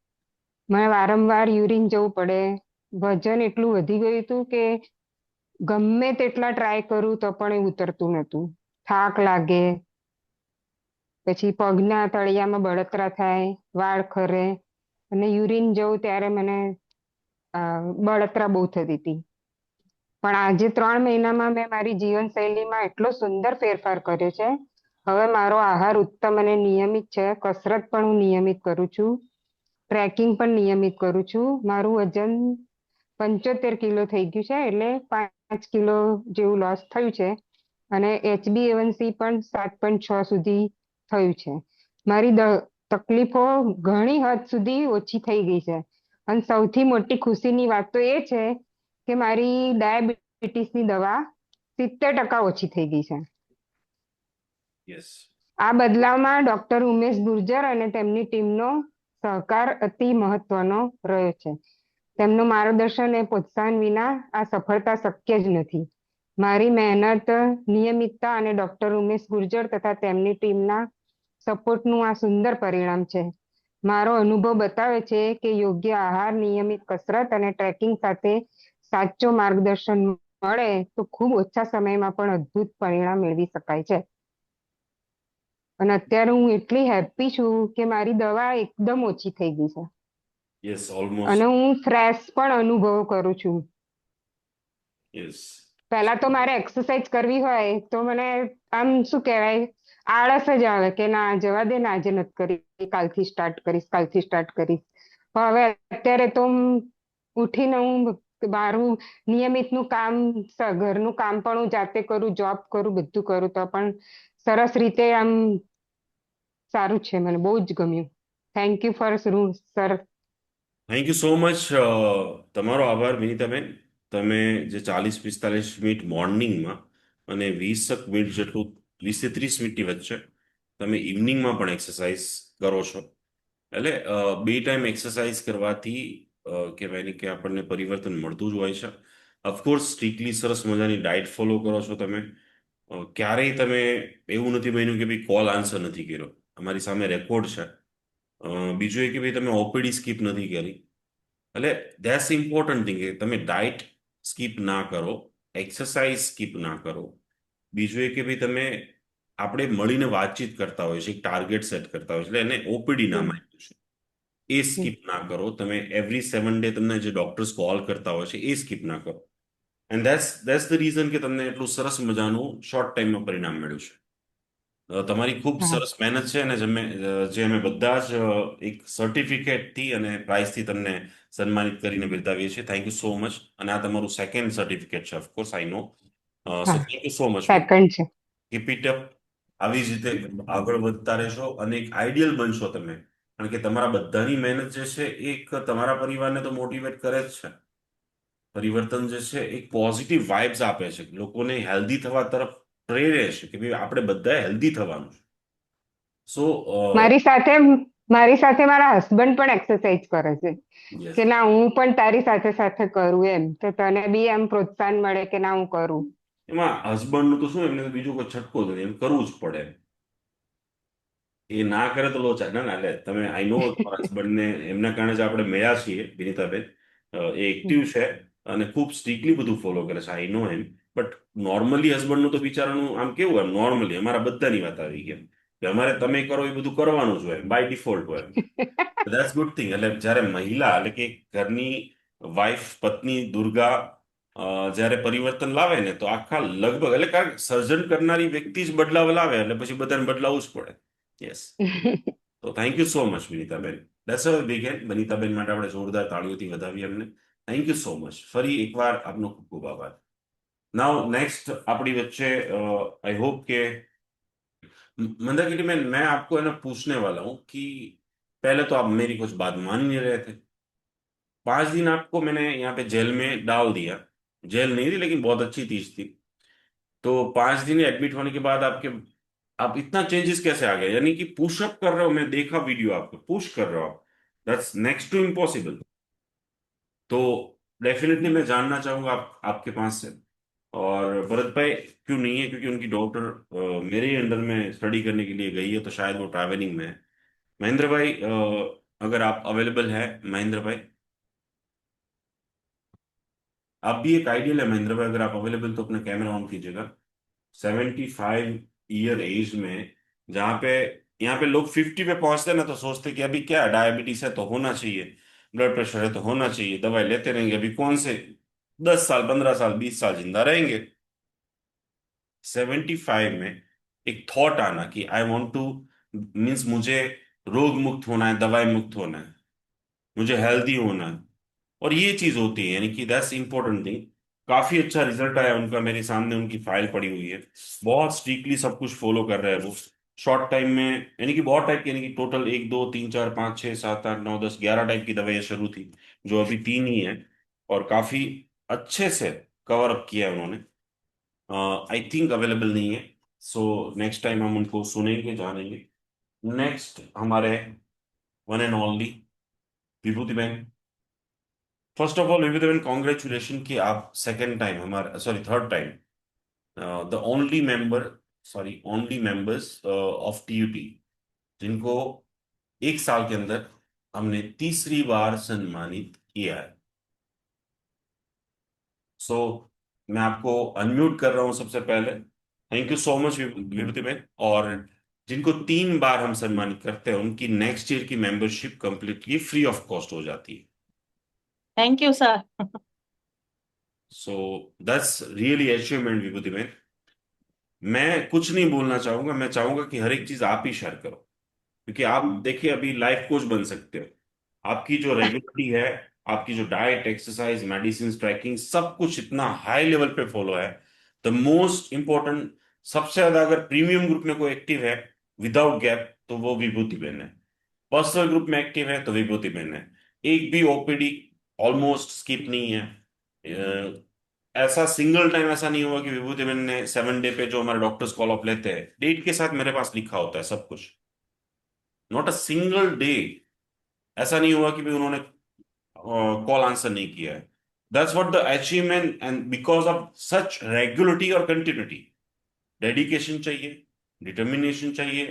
મને વારંવાર યુરિન જવું પડે. વજન એટલું વધી ગયું હતું કે ગમે તેટલા ટ્રાય કરું તો પણ એ ઉતરતું નતું. થાક લાગે, પછી પગના તળિયામાં બળતરા થાય, વાળ ખરે અને યુરિન જવું ત્યારે મને બળતરા બહુ થતી હતી. પણ આજે 3 મહિનામાં મેં મારી જીવનશૈલીમાં એટલો સુંદર ફેરફાર કર્યો છે. હવે મારો આહાર ઉત્તમ અને નિયમિત છે, કસરત પણ હું નિયમિત કરું છું, ટ્રેકિંગ પણ નિયમિત કરું છું. મારું વજન 75 કિલો થઈ ગયું છે, એટલે 5 કિલો જેવું લોસ થયું છે અને HbA1c પણ 7.6 સુધી થયું છે. મારી તકલીફો ઘણી હદ સુધી ઓછી થઈ ગઈ છે અને સૌથી મોટી ખુશીની વાત તો એ છે કે મારી ડાયાબિટીસની દવા 70% ઓછી થઈ ગઈ છે. यस। આ બદલાવમાં ડોક્ટર ઉમેશ ગુર્જર અને તેમની ટીમનો સહકાર અતિ મહત્વનો રહ્યો છે. તેમનું માર્ગદર્શન અને પ્રોત્સાહન વિના આ સફળતા શક્ય જ નથી. મારી મહેનત, નિયમિતતા અને ડોક્ટર ઉમેશ ગુર્જર તથા તેમની ટીમના સપોર્ટનું આ સુંદર પરિણામ છે. મારો અનુભવ બતાવે છે કે યોગ્ય આહાર, નિયમિત કસરત અને ટ્રેકિંગ સાથે સાચો માર્ગદર્શન મળે તો ખૂબ ઓછા સમયમાં પણ અદ્ભુત પરિણામ મેળવી શકાય છે. અને અત્યારે હું એટલી હેપી છું કે મારી દવા એકદમ ઓછી થઈ ગઈ છે यस અને ऑलमोस्ट। હું ફ્રેશ પણ અનુભવ કરું છું. यस। પહેલા તો મારે એક્સરસાઇઝ કરવી હોય તો મને આમ શું કહેવાય, આળસ જ આવે કે ના જવા દે ને, આજે નથી કરી, કાલથી સ્ટાર્ટ કરીશ, કાલથી સ્ટાર્ટ કરીશ. પણ હવે અત્યારે તો ઉઠીને હું મારું નિયમિતનું કામ, ઘરનું કામ પણ હું જાતે કરું, જોબ કરું, બધું કરું તો પણ સરસ રીતે આમ સારું છે. મને બહુ જ ગમ્યું. Thank you for sir. Thank you so much. તમારો આભાર વિનીતાબેન। તમે જે 40-45 મિનિટ મોર્નિંગમાં અને 20 મિનિટ જેટલું, 20 થી 30 મિનિટની વચ્ચે તમે ઇવનિંગમાં પણ એક્સરસાઇઝ કરો છો, એટલે બે ટાઈમ એક્સરસાઇઝ કરવાથી કહેવાય ને કે આપણને પરિવર્તન મળતું જ હોય છે। ઓફકોર્સ સ્ટ્રિક્ટલી સરસ મજાની ડાયટ ફોલો કરો છો તમે। ક્યારેય તમે એવું નથી બન્યું કે ભાઈ કોલ આન્સર નથી કર્યો, અમારી સામે રેકોર્ડ છે। બીજું એ કે ભાઈ તમે ઓપીડી સ્કીપ નથી કરી, એટલે ધેટ્સ ઇમ્પોર્ટન્ટ થિંગ કે તમે ડાયટ સ્કીપ ના કરો, એક્સરસાઇઝ સ્કીપ ના કરો। બીજું એ કે ભાઈ તમે, આપણે મળીને વાતચીત કરતા હોય છે, એક ટાર્ગેટ સેટ કરતા હોય છે, એટલે એને ઓપીડી નામ હમ, આપ્યું છે, એ હમ. સ્કીપ ના કરો તમે। એવરી 7 ડે તમને જે ડોક્ટર્સ કોલ કરતા હોય છે એ સ્કીપ ના કરો। એન્ડ ધેટ્સ ધ રીઝન કે તમને એટલું સરસ મજાનું શોર્ટ ટાઈમમાં પરિણામ મળ્યું છે। તમારી ખૂબ હા, સરસ મહેનત છે, અને જે અમે બધા જ એક સર્ટિફિકેટથી અને પ્રાઇઝથી તમને સન્માનિત કરીને બિરદાવીએ છીએ। Thank you so much. અને આ તમારું સેકન્ડ સર્ટિફિકેટ છે, ઓફકોર્સ આઈ નો। સો હા, થેન્ક યુ સો મચ બેન। સેકન્ડ છે. Keep it up. આવી જ રીતે આગળ વધતા રહેશો અને એક આઈડિયલ બનશો તમે, કારણ કે તમારા બધાની મહેનત જે છે એ એક તમારા પરિવારને તો મોટિવેટ કરે જ છે। પરિવર્તન જે છે એક પોઝિટિવ વાઇબ્સ આપે છે, લોકોને હેલ્ધી થવા તરફ પ્રેરે છે કે ભાઈ આપણે બધાએ હેલ્ધી થવાનું છે. સો મારી સાથે મારી સાથે મારા હસબન્ડ પણ એક્સરસાઇઝ કરે છે યસ. કે ના હું પણ તારી સાથે સાથે કરું એમ તો તને બી એમ પ્રોત્સાહન મળે કે ના હું કરું. એમાં હસબન્ડનું તો શું, એમને તો બીજું કોઈ છટકો જ નથી, એમ કરવું જ પડે. એ ના કરે તો લોચા ના ના. એટલે તમે, આઈ નો તમારા હસબન્ડને, એમના કારણે જ આપણે મળ્યા છીએ વિનીતાબેન. એ એક્ટિવ છે અને ખૂબ સ્ટ્રિક્ટલી બધું ફોલો કરે છે, આઈ નો એમ. બટ નોર્મલી હસબન્ડનું તો બિચારાનું આમ કેવું, એમ નોર્મલી અમારા બધાની વાત આવી ગઈ એમ કે અમારે તમે કરો એ બધું કરવાનું જ હોય બાય ડિફોલ્ટ હોય. That's good thing. એટલે જ્યારે મહિલા, એટલે કે ઘરની વાઇફ, પત્ની દુર્ગા જ્યારે પરિવર્તન લાવે ને, તો આખા લગભગ, એટલે કારણ કે સર્જન કરનારી વ્યક્તિ જ બદલાવ લાવે એટલે પછી બધાને બદલાવવું જ પડે. યસ. તો thank you so much Vinitaben. Let's have a big hand Vinitaben માટે. આપણે જોરદાર તાળીઓથી વધાવીએ એમને. Thank you so much. ફરી એકવાર આપનો ખૂબ ખૂબ આભાર. નાउ नेक्स्ट આપણી वच्चे आई होप के मंदाकिनी मैन, मैं आपको है ना पूछने वाला हूं कि पहले तो आप मेरी कुछ बात मान ही नहीं रहे थे. 5 दिन आपको मैंने यहाँ पे जेल में डाल दिया. जेल नहीं थी लेकिन बहुत अच्छी चीज थी. तो 5 दिन एडमिट होने के बाद आपके, आप इतना चेंजेस कैसे आ गए? यानी कि पुशअप कर रहे हो, मैं देखा वीडियो आपको पुश कर रहे हो आप. That's next to impossible. तो डेफिनेटली मैं जानना चाहूंगा आपके पास से. और भरत भाई क्यों नहीं है, क्योंकि उनकी डॉक्टर मेरे ही अंडर में स्टडी करने के लिए गई है, तो शायद वो ट्रैवलिंग में है. महेंद्र भाई, अगर आप अवेलेबल है, महेंद्र भाई, आप भी एक आइडियल है महेंद्र भाई, अगर आप अवेलेबल तो अपना कैमरा ऑन कीजिएगा. 75 ईयर एज में, जहाँ पे, यहाँ पे लोग 50 पे पहुंचते हैं ना, तो सोचते कि अभी क्या डायबिटीज है तो होना चाहिए, ब्लड प्रेशर है तो होना चाहिए, दवाई लेते रहेंगे, अभी कौन से 10 साल, 15 साल, 20 साल जिंदा रहेंगे. 75 में एक थॉट आना कि आई वॉन्ट टू, मीन्स मुझे रोग मुक्त होना है, दवाई मुक्त होना है, मुझे हेल्दी होना है. और ये चीज होती है, यानी कि दैट्स इंपॉर्टेंट थिंग. काफी अच्छा रिजल्ट आया उनका, मेरे सामने उनकी फाइल पड़ी हुई है. बहुत स्ट्रिक्टली सब कुछ फॉलो कर रहे हैं वो. शॉर्ट टाइम में, यानी कि बहुत टाइप की, यानी कि टोटल 1 2 3 4 5 6 7 8 9 10 11 टाइप की दवाइयाँ शुरू थी, जो अभी 3 ही है. और काफी अच्छे से कवर अप किया है उन्होंने. आई थिंक अवेलेबल नहीं है. सो नेक्स्ट टाइम हम उनको सुनेंगे, जानेंगे. नेक्स्ट हमारे वन एंड ओनली विभूति बहन. फर्स्ट ऑफ ऑल विभूति बहन, कॉन्ग्रेचुलेशन कि आप सेकेंड टाइम हमारे, sorry third time, the only member, sorry only members of TUT जिनको 1 साल के अंदर हमने तीसरी बार सम्मानित किया है. सो मैं आपको अनम्यूट कर रहा हूं सबसे पहले. Thank you so much Vibhuti बहन. और जिनको 3 बार हम सम्मानित करते हैं, उनकी नेक्स्ट ईयर की membership completely free of cost हो जाती है. Thank you sir. So that's really achievement Vibhuti बहन. मैं कुछ नहीं बोलना चाहूंगा, मैं चाहूंगा कि हर एक चीज आप ही शेयर करो, क्योंकि आप देखिए अभी लाइफ कोच बन सकते हो. आपकी जो रेगुलरिटी है, आपकी जो डाइट, एक्सरसाइज, मेडिसिन, ट्रैकिंग, सब कुछ इतना हाई लेवल पे फॉलो है. द मोस्ट इंपॉर्टेंट, सबसे ज्यादा अगर प्रीमियम ग्रुप में कोई एक्टिव है विदाउट गैप, तो वो विभूति बहन है. पर्सनल ग्रुप में एक्टिव है तो विभूति बहन है. एक भी ओपीडी ऑलमोस्ट स्किप नहीं है. ऐसा सिंगल टाइम ऐसा नहीं हुआ कि विभूति बहन ने 7 डे पे, जो हमारे डॉक्टर्स कॉल ऑफ लेते हैं, डेट के साथ मेरे पास लिखा होता है सब कुछ. नॉट अ सिंगल डे ऐसा नहीं हुआ कि भी उन्होंने कॉल आंसर नहीं किया है. That's what the achievement. And because of such regularity और कंटिन्यूटी, डेडिकेशन चाहिए, डिटर्मिनेशन चाहिए,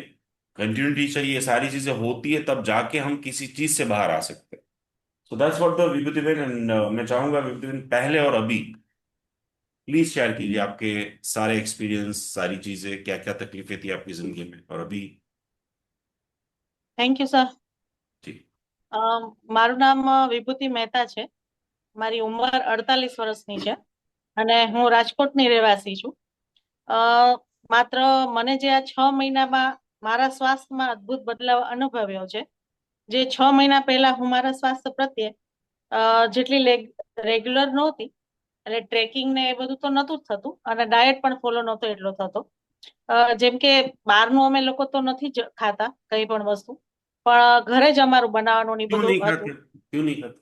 कंटिन्यूटी चाहिए, ये सारी चीजें होती है तब जाके हम किसी चीज से बाहर आ सकते हैं. सो दैट्स व्हाट द विभूति बहन. एंड मैं चाहूंगा विभूति बहन, पहले और अभी प्लीज शेयर कीजिए आपके सारे एक्सपीरियंस, सारी चीजें, क्या क्या तकलीफें थी आपकी जिंदगी में और अभी. Thank you sir. जी. મારું નામ વિભૂતિ મહેતા છે. મારી ઉંમર 48 વર્ષની છે અને હું રાજકોટની રહેવાસી છું. માત્ર મને જે આ 6 મહિનામાં મારા સ્વાસ્થ્યમાં અદ્ભુત બદલાવ અનુભવ્યો છે, જે 6 મહિના પહેલા હું મારા સ્વાસ્થ્ય પ્રત્યે જેટલી રેગ્યુલર નહોતી, એટલે ટ્રેકિંગ ને એ બધું તો નહોતું જ થતું અને ડાયટ પણ ફોલો નહોતો એટલો થતો. જેમ કે બહારનું અમે લોકો તો નથી જ ખાતા કઈ પણ વસ્તુ, પણ ઘરે જ અમારું બનાવવાનું ને क्यों બધું नहीं હતું. खाते, क्यों नहीं खाते?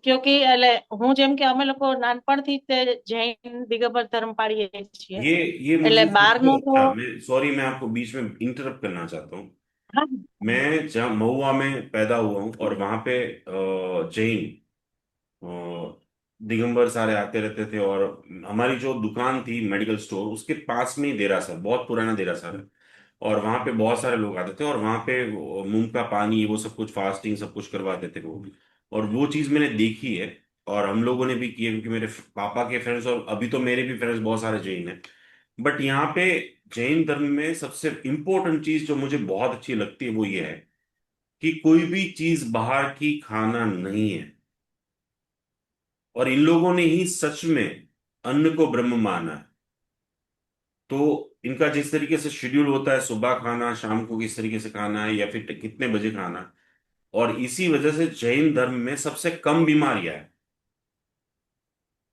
ક્યોંકि એટલે હું જેમ કે અમે લોકો નાનપણથી જ તે જૈન દિગંબર ધર્મ પાળીએ છીએ, ये એટલે मुझे सबसे બહારનું तो अच्छा, मैं सॉरी, मैं आपको बीच में इंटरप्ट करना चाहता हूँ। हाँ। मैं जहाँ महुआ में पैदा हुआ हूँ और वहां पे जैन दिगंबर सारे आते रहते थे, और हमारी जो दुकान थी मेडिकल स्टोर, उसके पास में ही देरासर, बहुत पुराना देरासर है। और वहां पे बहुत सारे लोग आते थे, और वहां पे वो मूंग का पानी, वो सब कुछ फास्टिंग सब कुछ करवाते थे वो। और वो चीज मैंने देखी है, और हम लोगों ने भी की है, क्योंकि मेरे पापा के फ्रेंड्स, और अभी तो मेरे भी फ्रेंड्स बहुत सारे जैन हैं। बट यहाँ पे जैन धर्म में सबसे इम्पोर्टेंट चीज जो मुझे बहुत अच्छी लगती है वो ये है कि कोई भी चीज बाहर की खाना नहीं है। और इन लोगों ने ही सच में अन्न को ब्रह्म माना है। तो इनका जिस तरीके से शेड्यूल होता है, सुबह खाना, शाम को किस तरीके से खाना है, या फिर कितने बजे खाना है, और इसी वजह से जैन धर्म में सबसे कम बीमारियां है,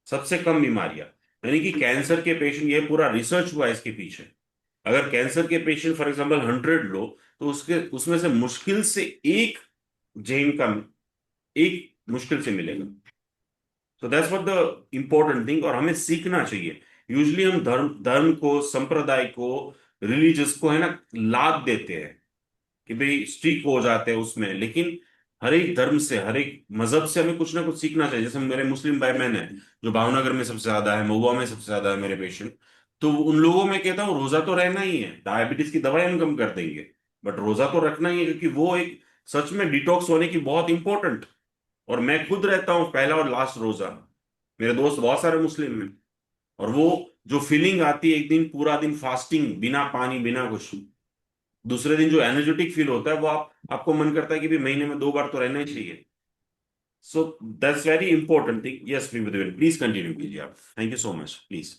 सबसे कम बीमारियां। यानी कि कैंसर के पेशेंट, ये पूरा रिसर्च हुआ है इसके पीछे। अगर कैंसर के पेशेंट फॉर एग्जांपल 100 लो, तो उसके उसमें से मुश्किल से एक जैन का, एक मुश्किल से मिलेगा। तो that's what the important thing, और हमें सीखना चाहिए। यूजली हम धर्म धर्म को, संप्रदाय को, रिलीजियस को, है ना, लाद देते हैं कि भाई स्ट्रिक हो जाते हैं उसमें, लेकिन हर एक धर्म से, हर एक मजहब से हमें कुछ ना कुछ सीखना चाहिए। जैसे मेरे मुस्लिम भाई बहन है, जो भावनगर में सबसे ज्यादा है, महुआ में सबसे ज्यादा है मेरे पेशेंट। तो उन लोगों में कहता हूँ रोजा तो रहना ही है, डायबिटीज की दवाई हम कम कर देंगे, बट रोजा तो रखना ही है, क्योंकि वो एक सच में डिटॉक्स होने की बहुत इंपॉर्टेंट। और मैं खुद रहता हूँ पहला और लास्ट रोजा। मेरे दोस्त बहुत सारे मुस्लिम हैं, और वो जो फीलिंग आती है, एक दिन पूरा दिन फास्टिंग, बिना पानी बिना कुछ, दूसरे दिन जो एनर्जेटिक फील होता है, वो आपको मन करता है कि भी महीने में 2 बार तो रहना ही चाहिए। So that's very important thing. Yes please continue कीजिए आप। Thank you so much, please.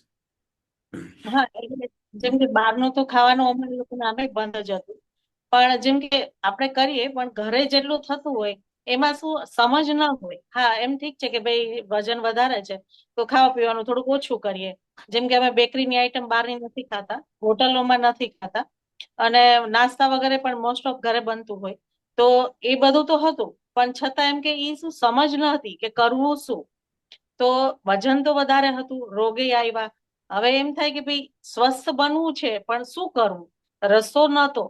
હા, એટલે જેમ કે બહારનું તો ખાવાનું અમારે લોકોને આમે બંધ જ હતું, પણ જેમ કે આપણે કરીએ પણ ઘરે જેટલું થતું હોય એમાં શું સમજ ન હોય. હા, એમ ઠીક છે કે ભાઈ વજન વધારે છે તો ખાવા પીવાનું થોડુંક ઓછું કરીએ. જેમ કે અમે બેકરીની આઈટમ બહારની નથી ખાતા, હોટલોમાં નથી ખાતા, અને નાસ્તા વગેરે પણ મોસ્ટ ઓફ ઘરે બનતું હોય. તો એ બધું તો હતું, પણ છતાં એમ કે એ શું સમજ ન હતી કે કરવું શું. તો વજન તો વધારે હતું, રોગે આવ્યા. હવે એમ થાય કે ભાઈ સ્વસ્થ બનવું છે પણ શું કરવું, રસ્તો નતો.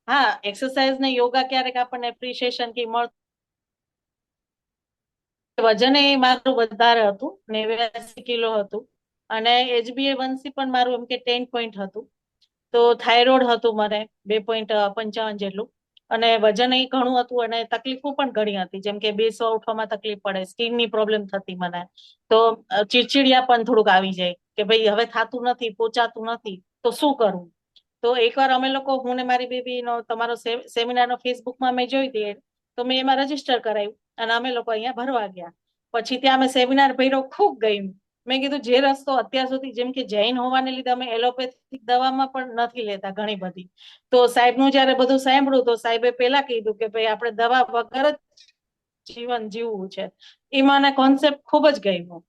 હા, એક્સરસાઇઝ ને યોગા ક્યારેક આપણને એપ્રિશિએશન કે મળતું. વજન એ મારું વધારે હતું, 89 કિલો હતું, અને HbA1c પણ મારું એમ કે 10 પોઈન્ટ હતું. તો થાઇરોઇડ હતું મને 2.55 જેટલું, અને વજન એ ઘણું હતું, અને તકલીફો પણ ઘણી હતી, જેમ કે બેસવા ઉઠવામાં તકલીફ પડે, સ્કિનની પ્રોબ્લેમ થતી મને. તો ચીડચીડિયા પણ થોડુંક આવી જાય કે ભાઈ હવે થાતું નથી, પોચાતું નથી, તો શું કરવું. તો એકવાર અમે લોકો, હું ને મારી બેબી નો તમારો સેમિનારનો ફેસબુકમાં મેં જોઈ હતી, તો મેં એમાં રજીસ્ટર કરાવ્યું અને અમે લોકો અહીંયા ભરવા ગયા. પછી ત્યાં અમે સેમિનાર ભર્યો, ખૂબ ગયું. મેં કીધું જે રસ્તો અત્યાર સુધી, જેમ કે જૈન હોવાને લીધે અમે એલોપેથિક દવામાં પણ નથી લેતા ઘણી બધી. તો સાહેબનું જયારે બધું સાંભળ્યું તો સાહેબે પેલા કીધું કે ભાઈ આપણે દવા વગર જ જીવન જીવવું છે. એ મને કોન્સેપ્ટ ખૂબ જ ગમ્યો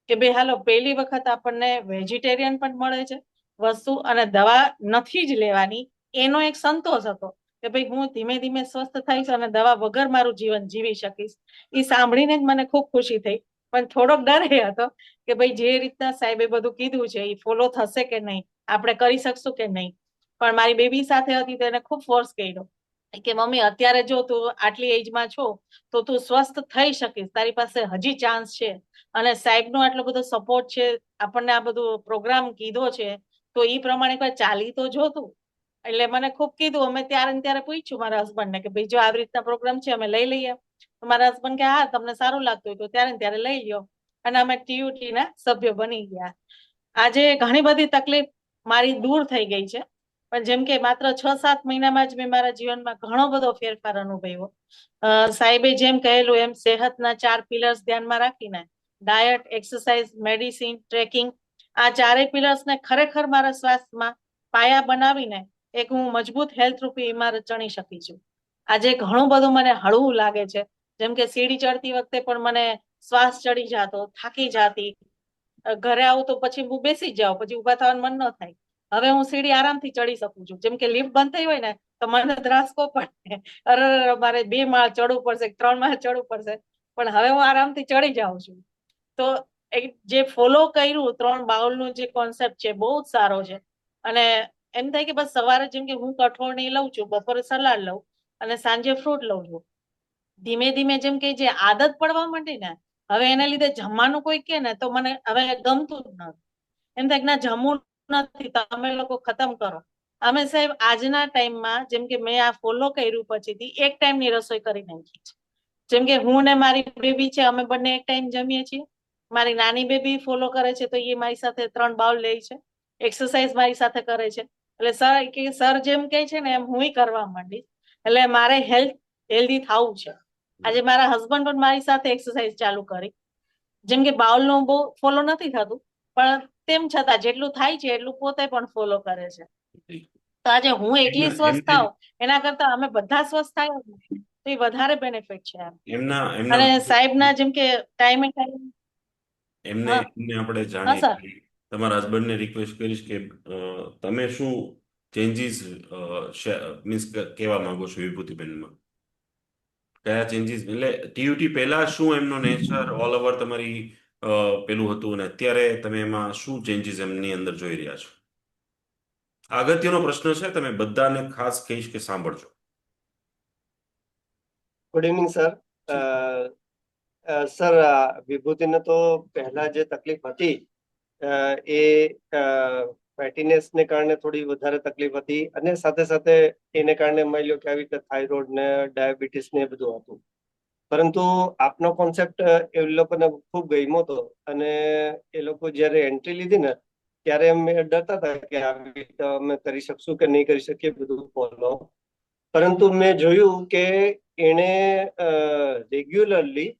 કે ભાઈ હાલો, પહેલી વખત આપણને વેજીટેરિયન પણ મળે છે વસ્તુ, અને દવા નથી જ લેવાની, એનો એક સંતોષ હતો કે ભાઈ હું ધીમે ધીમે સ્વસ્થ થઈશ અને દવા વગર મારું જીવન જીવી શકીશ. એ સાંભળીને જ મને ખૂબ ખુશી થઈ. પણ થોડોક ડર એ હતો કે ભાઈ જે રીતના સાહેબે બધું કીધું છે એ ફોલો થશે કે નહીં, આપણે કરી શકશું કે નહીં. પણ મારી બેબી સાથે હતી તો એને ખૂબ ફોર્સ કર્યો કે મમ્મી અત્યારે જો તું આટલી એજમાં છો તો તું સ્વસ્થ થઈ શકીશ, તારી પાસે હજી ચાન્સ છે, અને સાહેબનો આટલો બધો સપોર્ટ છે, આપણને આ બધું પ્રોગ્રામ કીધો છે, તો એ પ્રમાણે કોઈ ચાલી તો જોતું. એટલે મને ખૂબ કીધું. અમે ત્યારે ને ત્યારે પૂછ્યું મારા હસબન્ડને કે ભાઈ જો આવી રીતના પ્રોગ્રામ છે, અમે લઈ લઈએ. તો મારા હસબન્ડ કે હા, તમને સારું લાગતું હોય તો ત્યારે ને ત્યારે લઈ લ્યો. અને અમે TUT ના સભ્ય બની ગયા. આજે ઘણી બધી તકલીફ મારી દૂર થઈ ગઈ છે, પણ જેમ કે માત્ર 6-7 મહિનામાં જ મેં મારા જીવનમાં ઘણો બધો ફેરફાર અનુભવ્યો. સાહેબે જેમ કહેલું એમ સેહતના 4 પિલર્સ ધ્યાનમાં રાખીને ડાયટ, એક્સરસાઇઝ, મેડિસિન, ટ્રેકિંગ, આ 4 પિલર્સને ખરેખર મારા સ્વાસ્થ્યમાં પાયા બનાવીને એક હું મજબૂત હેલ્થ રૂપી ઇમારત ચણી શકી છું. આજે ઘણું બધું મને હળવું લાગે છે. જેમ કે સીડી ચડતી વખતે પણ મને શ્વાસ ચડી જાતો, થાકી જાતી. ઘરે આવું તો પછી હું બેસી જ જાઉં, પછી ઉભા થવાનું મન ન થાય. હવે હું સીડી આરામથી ચડી શકું છું. જેમ કે લિફ્ટ બંધ થઈ હોય ને તો મને ધ્રાસકો પડે, અરે મારે 2 માળ ચડવું પડશે, 3 માળ ચડવું પડશે. પણ હવે હું આરામથી ચડી જાઉં છું. તો જે ફોલો કર્યું 3 બાઉલનું જે કોન્સેપ્ટ છે બહુ જ સારો છે. અને એમ થાય કે બસ સવારે જેમ કે હું કઠોળ નહીં લઉં છું, બપોરે સલાડ લઉં અને સાંજે ફ્રૂટ લઉં છું. ધીમે ધીમે જેમ કે જે આદત પડવા માંડી ને, હવે એના લીધે જમવાનું કોઈ કે ને તો મને હવે ગમતું જ નથી. એમ થાય કે ના જમવું નથી, તમે લોકો ખતમ કરો. અમે સાહેબ આજના ટાઈમમાં જેમ કે મેં આ ફોલો કર્યું પછીથી એક ટાઈમની રસોઈ કરી નાખી છે. જેમ કે હું ને મારી બેબી છે, અમે બંને એક ટાઈમ જમીએ છીએ. મારી નાની બેબી ફોલો કરે છે, તો એ મારી સાથે 3 બાઉલ લે છે. એક્સરસાઇઝ મારી સાથે કરે છે. એટલે સર જેમ કહે છે ને એમ હું કરવા માંડી. એટલે મારે હેલ્ધી થવું છે. આજે મારા હસબન્ડ પણ મારી સાથે એક્સરસાઇઝ ચાલુ કરી. જેમ કે બાઉલનું બહુ ફોલો નથી થતું, પણ તેમ છતાં જેટલું થાય છે એટલું પોતે પણ ફોલો કરે છે. તો આજે હું એકલી સ્વસ્થ થાવ એના કરતા અમે બધા સ્વસ્થ થાય તો એ વધારે બેનિફિટ છે એમ. એમના અને એમના સાહેબના જેમ કે ટાઈમે એમને હા એમને આપણે હા સર. જાણીએ. તમારા હસબન્ડને રિક્વેસ્ટ કરીશ કે તમે શું ચેન્જીસ મીન્સ કહેવા માંગો છો વિભૂતિબેનમાં? કયા ચેન્જીસ એટલે ટીયુટી પહેલા શું એમનો નેચર ઓલ ઓવર તમારી પેલું હતું અને અત્યારે તમે એમાં શું ચેન્જીસ એમની અંદર જોઈ રહ્યા છો? આ અગત્યનો પ્રશ્ન છે, તમે બધાને ખાસ કહીશ કે સાંભળજો. Good evening sir. જી. સર, વિભૂતિને તો પહેલા જે તકલીફ હતી એ ફેટીનેસ ને કારણે થોડી વધારે તકલીફ હતી, અને સાથે સાથે એને કારણે માની લો કે આવી રીતે થાઇરોઇડ ને ડાયાબિટીસ ને એ બધું હતું. પરંતુ આપનો કોન્સેપ્ટ એ લોકોને ખૂબ ગમ્યો હતો, અને એ લોકો જ્યારે એન્ટ્રી લીધી ને ત્યારે અમે ડરતા હતા કે આવી રીતે અમે કરી શકશું કે નહીં કરી શકીએ બધું ફોલો. પરંતુ મેં જોયું કે એણે રેગ્યુલરલી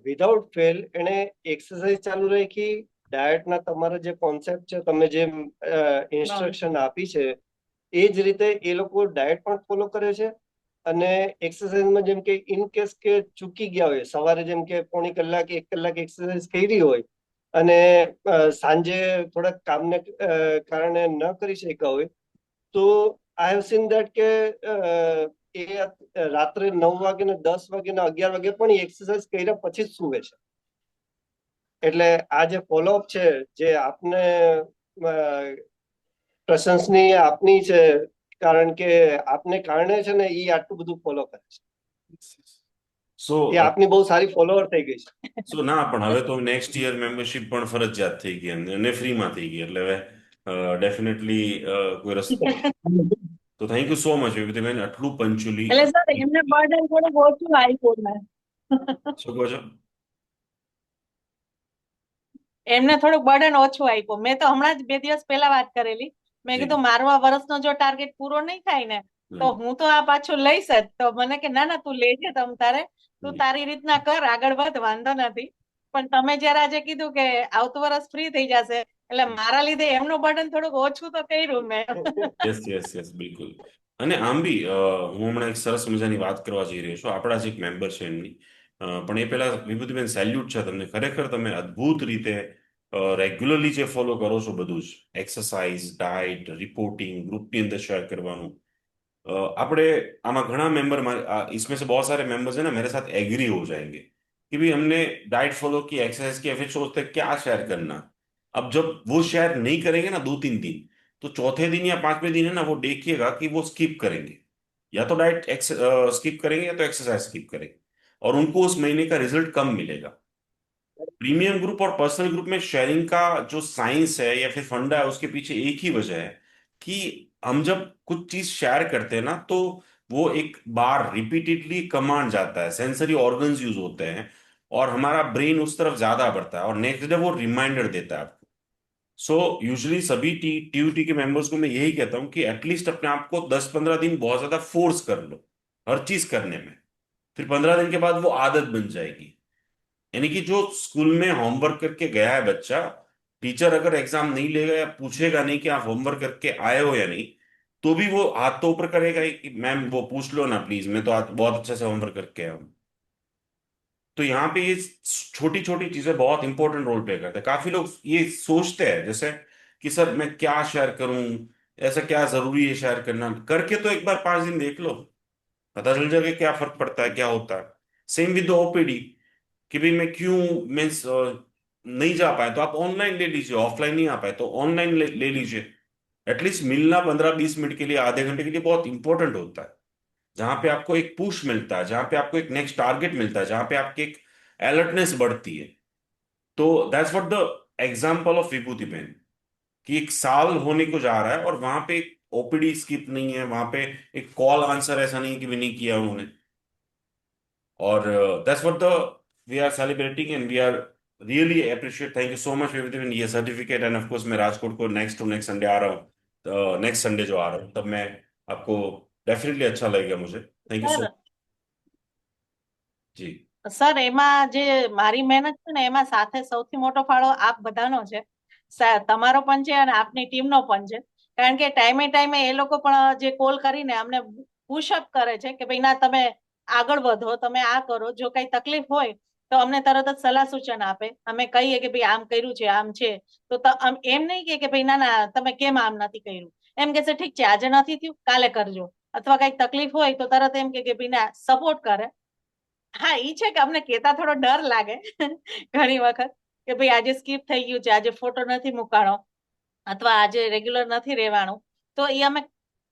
વિધાઉટ ફેલ એણે એક્સરસાઇઝ ચાલુ રાખી. ડાયટના તમારા જે કોન્સેપ્ટ છે, તમે જે ઇન્સ્ટ્રક્શન આપી છે એ જ રીતે એ લોકો ડાયટ પણ ફોલો કરે છે. અને એક્સરસાઇઝમાં જેમ કે ઇન કેસ કે ચૂકી ગયા હોય, સવારે જેમ કે પોણી કલાક 1 કલાક એક્સરસાઇઝ કરી હોય અને સાંજે થોડાક કામને કારણે ન કરી શક્યા હોય, તો આઈ હેવ સીન દેટ કે એ રાત્રે 9 વાગે ને 10 વાગે ને 11 વાગે પણ એક્સરસાઇઝ કર્યા પછી જ સૂવે છે. એટલે આ જે ફોલોઅપ છે, જે આપને પ્રશંસનીય આપની છે, કારણ કે આપને કારણે છે ને એ આટલું બધું ફોલો કરે છે. સો એ આપની બહુ સારી ફોલોઅર થઈ ગઈ છે. સો ના, પણ હવે તો નેક્સ્ટ યર મેમ્બરશિપ પણ ફરજિયાત થઈ ગઈ અને ફ્રીમાં થઈ ગઈ, એટલે હવે ડેફિનેટલી કોઈ રસ્તો નથી. તો થેન્ક યુ સો મચ વિભૂતિબેન, આટલું પંચ્યુઅલી. એટલે સર એમને બર્ડન થોડુંક ઓછું આપ્યું ને. શું કહો છો? એમને થોડુંક બર્ડન ઓછું આપ્યું. મેં તો હમણાં જ 2 દિવસ પહેલા વાત કરેલી. મેં જી. કીધું મારો આ વર્ષનો જો ટાર્ગેટ પૂરો નહીં થાય ને તો હું તો આ પાછું લઈશ જ. તો મને કે ના ના તું લેજે, તમ તારે તું તારી રીતના કર, આગળ વધ, વાંધો નથી. પણ તમે જયારે આજે કીધું કે આવતું વર્ષ ફ્રી થઈ જશે, એટલે મારા લીધે એમનું બર્ડન થોડુંક ઓછું તો કર્યું મેં. યસ યસ યસ, બિલકુલ. અને આમ બી હું હમણાં એક સરસ મજાની વાત કરવા જઈ રહ્યો છું, આપણા જ એક મેમ્બર છે એમની. પણ એ પહેલા વિભૂતિબેન સેલ્યુટ છે તમને, ખરેખર તમે અદ્ભુત રીતે રેગ્યુલરલી જે ફોલો કરો છો બધું જ, એક્સરસાઇઝ, ડાયટ, રિपोर्टिंग, ग्रुप की अंदर शेयर करवाનું. આપણે આમાં ઘણા मेंबर, इसमें से बहुत सारे मेंबर्स हैं ना मेरे साथ एग्री हो जाएंगे कि भाई हमने डाइट फॉलो की, एक्सरसाइज किया, फिर सोचते हैं क्या शेयर करना. अब जब वो शेयर नहीं करेंगे ना 2-3 दिन, तो चौथे दिन या 5वें दिन है ना, वो देखिएगा कि वो स्किप करेंगे, या तो डाइट स्किप करेंगे या तो एक्सरसाइज स्किप करेंगे, और उनको उस महीने का रिजल्ट कम मिलेगा. प्रीमियम ग्रुप और पर्सनल ग्रुप में शेयरिंग का जो साइंस है या फिर फंडा है, उसके पीछे एक ही वजह है कि हम जब कुछ चीज शेयर करते हैं ना, तो वो एक बार रिपीटेडली कमांड जाता है, सेंसरी ऑर्गन्स यूज होते हैं, और हमारा ब्रेन उस तरफ ज्यादा बढ़ता है, और नेक्स्ट डे वो रिमाइंडर देता है आपको. सो यूजली सभी टीयूटी के मेंबर्स को मैं यही कहता हूं कि एटलीस्ट अपने आप को 10-15 दिन बहुत ज्यादा फोर्स कर लो हर चीज करने में, फिर 15 दिन के बाद वो आदत बन जाएगी. यानी कि जो स्कूल में होमवर्क करके गया है बच्चा, टीचर अगर एग्जाम नहीं लेगा या पूछेगा नहीं कि आप होमवर्क करके आए हो या नहीं, तो भी वो हाथ तो ऊपर करेगा ही कि मैम वो पूछ लो ना प्लीज, मैं तो आज बहुत अच्छे से होमवर्क करके आया हूँ. तो यहाँ पे ये छोटी छोटी चीजें बहुत इंपॉर्टेंट रोल प्ले करते हैं. काफी लोग ये सोचते हैं जैसे कि सर मैं क्या शेयर करूं, ऐसा क्या जरूरी है शेयर करना, करके तो एक बार 5 दिन देख लो, पता चल जाएगा क्या फर्क पड़ता है, क्या होता है. सेम विद द ओपीडी कि भाई मैं क्यों मीन्स नहीं जा पाए तो आप ऑनलाइन ले लीजिए, ऑफलाइन नहीं आ पाए तो ऑनलाइन ले लीजिए। एटलीस्ट मिलना 15-20 मिनट के लिए, आधे घंटे के लिए बहुत इंपॉर्टेंट होता है, जहां पे आपको एक पुश मिलता है, जहां पे आपको एक नेक्स्ट टारगेट मिलता है, जहां पे आपकी एक अलर्टनेस बढ़ती है। तो that's what the example of Vibhuti बहन, कि एक साल होने को जा रहा है और वहां पे एक ओपीडी स्किप नहीं है, वहां पे एक कॉल आंसर ऐसा नहीं कि भी नहीं किया उन्होंने। और that's what the we are celebrating and we are really appreciate. Thank you so much Vibhuti बहन, ये सर्टिफिकेट। एंड ऑफ कोर्स मैं राजकोट को नेक्स्ट टू नेक्स्ट संडे आ रहा हूँ, तो नेक्स्ट संडे जो आ रहा हूँ तब मैं आपको डेफिनेटली अच्छा लगेगा मुझे। थैंक यू સર सो जी। સર એમાં જે મારી મહેનત છે ને એમાં સાથે સૌથી મોટો ફાળો આપ બધાનો છે, તમારો પણ છે અને આપની ટીમનો પણ છે. કારણ કે ટાઈમે ટાઈમે એ લોકો પણ જે કોલ કરીને અમને પુશઅપ કરે છે કે ભાઈ ના તમે આગળ વધો, તમે આ કરો, જો કઈ તકલીફ હોય તો અમને તરત જ સલાહ સૂચન આપે. અમે કહીએ કે ભાઈ આમ કર્યું છે, આમ છે, તો એમ નહીં કે ભાઈ ના ના તમે કેમ આમ નથી કર્યું. એમ કે છે ઠીક છે આજે નથી થયું કાલે કરજો, અથવા કઈક તકલીફ હોય તો તરત એમ કે ભાઈ ના સપોર્ટ કરે. હા ઈ છે કે અમને કેતા થોડો ડર લાગે ઘણી વખત કે ભાઈ આજે સ્કીપ થઈ ગયું છે, આજે ફોટો નથી મુકાણો, અથવા આજે રેગ્યુલર નથી રહેવાનું. તો એ અમે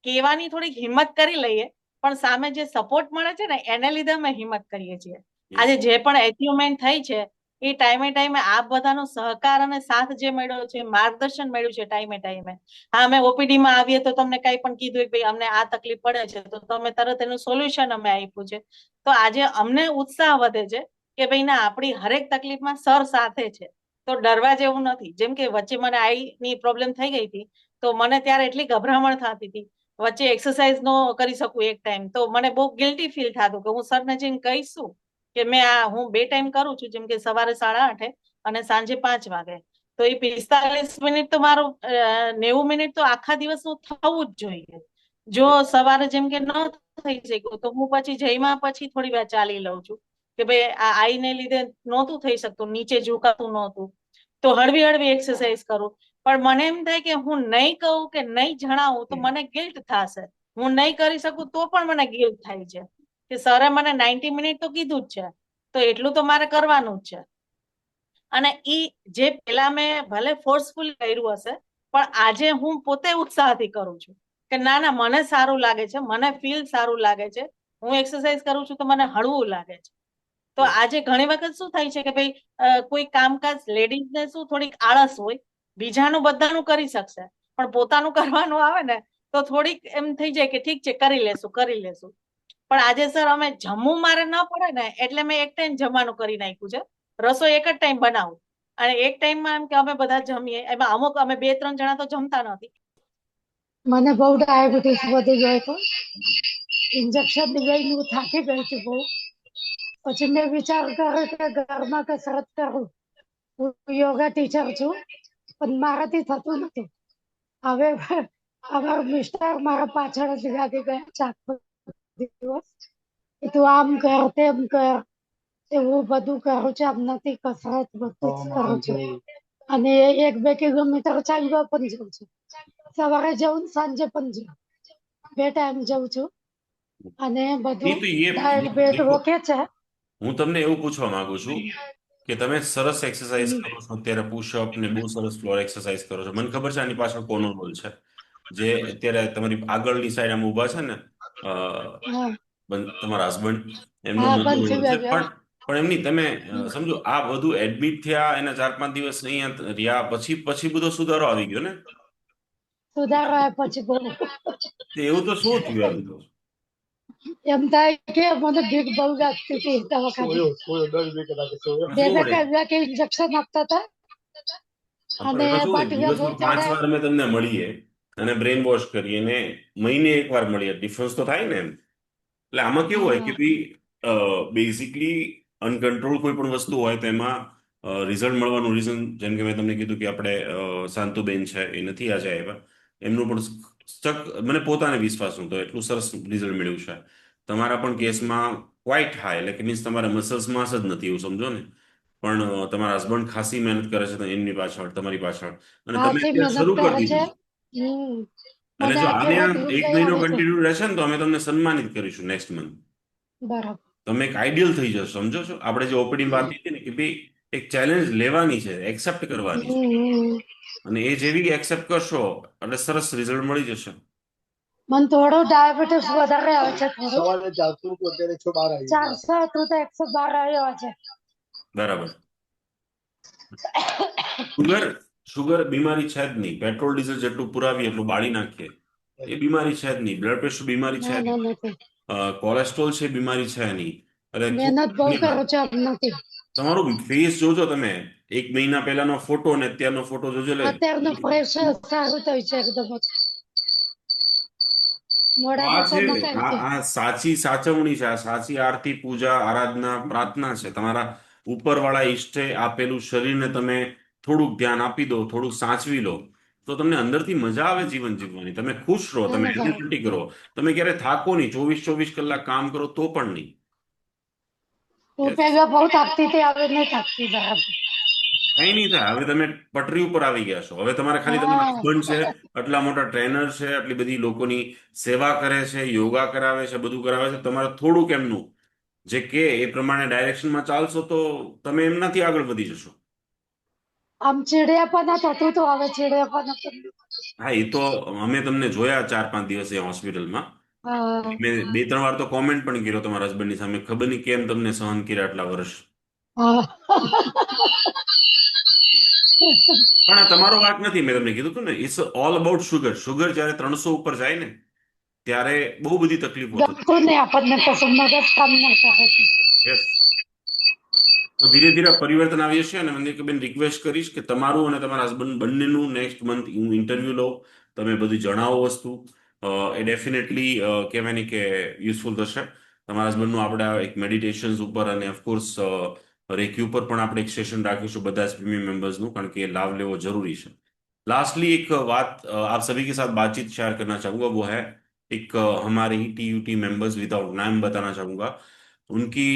કહેવાની થોડીક હિંમત કરી લઈએ, પણ સામે જે સપોર્ટ મળે છે ને એને લીધે અમે હિંમત કરીએ છીએ. આજે જે પણ એચિવમેન્ટ થઈ છે એ ટાઈમે ટાઈમે આપ બધાનો સહકાર અને સાથ જે મળ્યો છે, માર્ગદર્શન મળ્યું છે ટાઈમે ટાઈમે. હા અમે ઓપીડી માં આવીએ તો તમને કઈ પણ કીધું કે ભાઈ અમને આ તકલીફ પડે છે તો તમે તરત એનું સોલ્યુશન અમે આપ્યું છે. તો આજે અમને ઉત્સાહ વધે છે કે ભાઈ ના આપણી હરેક તકલીફમાં સર સાથે છે, તો ડરવા જેવું નથી. જેમ કે વચ્ચે મને આઈની પ્રોબ્લેમ થઈ ગઈ હતી તો મને ત્યારે એટલી ગભરામણ થતી હતી, વચ્ચે એક્સરસાઇઝ નો કરી શકું એક ટાઈમ તો મને બહુ ગિલ્ટી ફીલ થતું કે હું સરને જઈને કહીશું કે હું 2 ટાઈમ કરું છું, જેમ કે સવારે 8:30 અને સાંજે 5 વાગે. તો એ 45 મિનિટ તો મારું 90 મિનિટ તો આખા દિવસનું થવું જ જોઈએ. જો સવારે જેમ કે ન થઈ શક્યું તો હું પછી જઈમાં પછી થોડી વાર ચાલી લઉં છું કે ભાઈ આ આઈને લીધે નહોતું થઈ શકતું, નીચે ઝુકાતું નહોતું, તો હળવી હળવી એક્સરસાઇઝ કરું. પણ મને એમ થાય કે હું નહીં કહું કે નહીં જણાવું તો મને ગિલ્ટ થશે. હું નહીં કરી શકું તો પણ મને ગિલ્ટ થાય છે કે સરે મને 90 મિનિટ તો કીધું જ છે, તો એટલું તો મારે કરવાનું જ છે. અને ઈ જે પેલા મેં ભલે ફોર્સફુલ કર્યું હશે, પણ આજે હું પોતે ઉત્સાહથી કરું છું કે ના ના મને સારું લાગે છે, મને ફીલ સારું લાગે છે, હું એક્સરસાઇઝ કરું છું તો મને હળવું લાગે છે. તો આજે ઘણી વખત શું થાય છે કે ભાઈ કોઈ કામકાજ લેડીઝને શું થોડીક આળસ હોય, બીજાનું બધાનું કરી શકશે પણ પોતાનું કરવાનું આવે ને તો થોડીક એમ થઈ જાય કે ઠીક છે કરી લેશું કરી લેશું. પણ આજે સર અમે જમવું મારે ન પડે ને એટલે મેં એક ટાઈમ જમવાનું કરી નાખ્યું છે. રસોઈ એક જ ટાઈમ બનાવું અને એક ટાઈમમાં એમ કે અમે બધા જમીએ, એમાં અમુક અમે 2-3 જણા તો જમતા નથી. મને બહુ ડાયાબિટીસ વધી ગયો હતો, ઇન્જેક્શન લઈને હું થાકી ગઈ હતી બહુ. પછી મેં વિચાર કર્યો કે ઘરમાં કસરત કરું. હું યોગા ટીચર છું પણ મારાથી થતું નથી. હવે અમારા મિસ્ટર મારા પાછળ જ લાગી ગયા આખો દિવસ કે તું આમ કર તેમ કર, એવું બધું કરું છું. આમ નથી કસરત બધું જ કરું છું અને 1-2 કિલોમીટર ચાલવા પણ જાઉં છું. સવારે જાઉં સાંજે પણ જાઉં, 2 ટાઈમ જાઉં છું અને બધું नहीं तो ये ડાયટ देखो, ઓકે છે. હું તમને એવું પૂછવા માંગુ છું કે તમે સરસ એક્સરસાઇઝ કરો છો અત્યારે, પુશઅપ ને બહુ સરસ ફ્લોર એક્સરસાઇઝ કરો છો. મને ખબર છે આની પાછળ કોનો રોલ છે, જે અત્યારે તમારી આગળની સાઈડ આમ ઊભા છે ને, અ, હા તમારા હસબન્ડ, એમનો હા મોટો બંધ રોલ છે. થઈ પણ એમની તમે ગયા. સમજો આ બધું એડમિટ થયા એના 4-5 દિવસ અહીંયા રહ્યા પછી બધો સુધારો આવી ગયો ને? સુધારો આવ્યા પછી બહુ તો એવું તો શું થયું આ બધું? એમ થાય કે મને ભીખ બહુ લાગતી હતી દવાખાને. 2-2 શું કલાકે ઇન્જેક્શન આપતા હતા પણ અને એમાં શું હોય, બાટલીઓ દિવસમાં 5 ચડાય. વાર મેં તમને મળીએ અને બ્રેન વોશ કરીએ ને મહિને એક વાર મળીએ, ડિફરન્સ તો થાય ને એમ. એટલે આમાં કેવું હોય કે ભાઈ બેઝિકલી અનકંટ્રોલ કોઈ પણ વસ્તુ હોય તો એમાં રિઝલ્ટ મળવાનું રીઝન, જેમ કે મેં તમને કીધું કે આપણે શાંતુબેન છે એ નથી આજે આવ્યા, એમનું પણ મને પોતાને વિશ્વાસ નહોતો, એટલું સરસ રિઝલ્ટ મળ્યું છે. તમારા પણ કેસમાં ક્વાઇટ હાઈ, એટલે કે મીન્સ તમારા મસલ્સ માસ જ નથી એવું સમજો ને. પણ તમારા હસબન્ડ ખાસી મહેનત કરે છે એમની પાછળ, તમારી પાછળ, અને તમે હાથી અત્યારે મહેનત શરૂ કરે કરી છે. દીધું. અને મને જો આને અત્યારે આ દૂધ 1 લઈ મહિનો આવે છે. કન્ટિન્યુ રહેશે ને તો અમે તમને સન્માનિત કરીશું નેક્સ્ટ મંથ. બરાબર. તમે એક આઈડિયલ થઈ જશો, સમજો છો? આપણે જે ઓપીડી વાત હતી ને કે ભાઈ એક ચેલેન્જ લેવાની છે, એક્સેપ્ટ કરવાની છે, હમ. અને એ જેવી એક્સેપ્ટ કરશો એટલે સરસ રિઝલ્ટ મળી જશે. મને થોડું ડાયાબિટીસ વધારે આવે છે, થોડું સવારે 400 હતું, અત્યારે 112 આવી 400 હતું તો 112 આવ્યો છે. બરાબર. શુગર શુગર બીમારી છે જ નહીં. પેટ્રોલ ડીઝલ જેટલું પુરાવીએ એટલું બાળી નાખીએ, એ બીમારી છે જ નહીં. બ્લડ પ્રેશર બીમારી છે ના જ ના નહીં. નથી. કોલેસ્ટ્રોલ છે બીમારી છે નહીં. એટલે મહેનત બહુ કરું છું, આમ નથી. તમારું ફેસ જોજો તમે, 1 મહિના પહેલાનો ફોટો અને અત્યારનો ફોટો જોજો. અત્યારનું પ્રેશર સારું થયું છે એકદમ જ. આ મોઢામાં છે, ચમક આવી છે. આ સાચી સાચવણી છે, આ સાચી આરતી, પૂજા, આરાધના, પ્રાર્થના છે. તમારા ઉપરવાળા ઈષ્ટે આપેલું શરીરને તમે થોડુંક ધ્યાન આપી દો, થોડુંક સાચવી લો, તો તમને અંદરથી મજા આવે જીવન જીવવાની. તમે ખુશ રહો, ના તમે ના બરાબર. એક્ટિવિટી કરો, તમે ક્યારે થાકો નહીં. 24-24 કલાક કામ કરો તો પણ નહીં. હું Yes. પેલા બહુ થાકતી હતી, હવે નહીં થાકતી બરાબર. કઈ નહીં થાય. હવે તમે પટરી ઉપર આવી ગયા છો. હવે તમારે ખાલી તમારા હા હસબન્ડ છે, આટલા મોટા ટ્રેનર છે, આટલી બધી લોકોની સેવા કરે છે, યોગા કરાવે છે, બધું કરાવે છે. તમારે થોડુંક એમનું જે કે એ પ્રમાણે ડાયરેક્શનમાં ચાલશો તો તમે એમનાથી આગળ વધી જશો. આમ ચીડિયાપના થતું તો હવે ચીડિયાપના પણ નથી. હા, એ તો અમે તમને જોયા 4-5 દિવસ એ હોસ્પિટલમાં. હા મેં 2-3 વાર તો કોમેન્ટ પણ કર્યો તમારા હસબન્ડની સામે, ખબર નહીં કેમ તમને સહન કર્યા આટલા વર્ષ. હા. પણ આ તમારો વાંક નથી. મેં તમને કીધું હતું ને, it's all about sugar. Sugar જ્યારે 300 ઉપર જાય ને ત્યારે બહુ બધી તકલીફો થતી. ગમતું નહીં આપણને, કશું મગજ કામ ના કરે. યસ. તો ધીરે ધીરે પરિવર્તન આવી જશે. અને મને બેન રિક્વેસ્ટ કરીશ કે તમારું અને તમારા હસબન્ડ બંનેનું નેક્સ્ટ મંથ હું ઇન્ટરવ્યુ લઉં, તમે બધું જણાવો વસ્તુ. એ ડેફિનેટલી કહેવાય ને કે યુઝફુલ થશે. તમારા હસબન્ડનું આપણે એક મેડિટેશન્સ ઉપર અને ઓફકોર્સ રેકી ઉપર પણ આપણે એક સેશન રાખીશું બધા જ પ્રીમિયમ मेंबर्स કારણ કે લાभ लेવો जरूरी है. लास्टली एक बात आप सभी के साथ बातचीत शेयर करना चाहूंगा, वो है एक हमारे ही टीयूटी मेंबर्स, विदाउट नाम बताना चाहूंगा, उनकी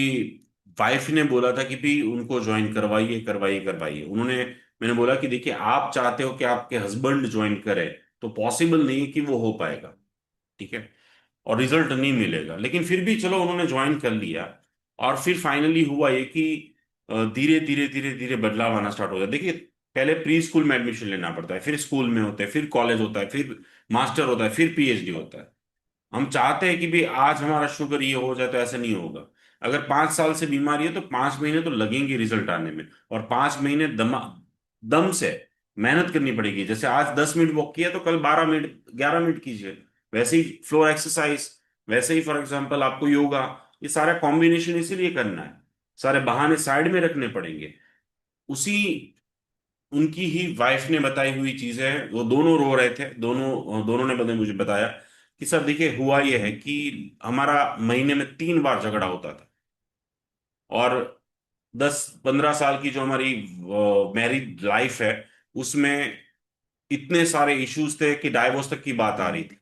वाइफ ने बोला था कि भी उनको ज्वाइन करवाइए करवाइए करवाइए। मैंने बोला कि देखिए आप चाहते हो कि आपके हस्बैंड ज्वाइन करे तो पॉसिबल नहीं है कि वो हो पाएगा, ठीक है, और रिजल्ट नहीं मिलेगा। लेकिन फिर भी चलो उन्होंने ज्वाइन कर लिया, और फिर फाइनली हुआ ये कि धीरे धीरे धीरे धीरे बदलाव आना स्टार्ट हो गया। देखिए पहले प्री स्कूल में एडमिशन लेना पड़ता है, फिर स्कूल में होता है, फिर कॉलेज होता है, फिर मास्टर होता है, फिर पीएचडी होता है। हम चाहते हैं कि भी आज हमारा शुगर ये हो जाए, तो ऐसा नहीं होगा। अगर 5 साल से बीमारी है तो 5 महीने तो लगेंगे रिजल्ट आने में, और 5 महीने दम से मेहनत करनी पड़ेगी। जैसे आज 10 मिनट वॉक किया तो कल 12 मिनट 11 मिनट कीजिए। वैसे ही फ्लोर एक्सरसाइज, वैसे ही फॉर एग्जाम्पल आपको योगा, ये सारा कॉम्बिनेशन इसीलिए करना है। सारे बहाने साइड में रखने पड़ेंगे। उसी उनकी ही वाइफ ने बताई हुई चीजें हैं। वो दोनों रो रहे थे, दोनों दोनों ने मुझे बताया कि सर देखिए हुआ ये है कि हमारा महीने में 3 बार झगड़ा होता था, और 10-15 साल की जो हमारी मैरिड लाइफ है उसमें इतने सारे इश्यूज थे कि डाइवोर्स तक की बात आ रही थी।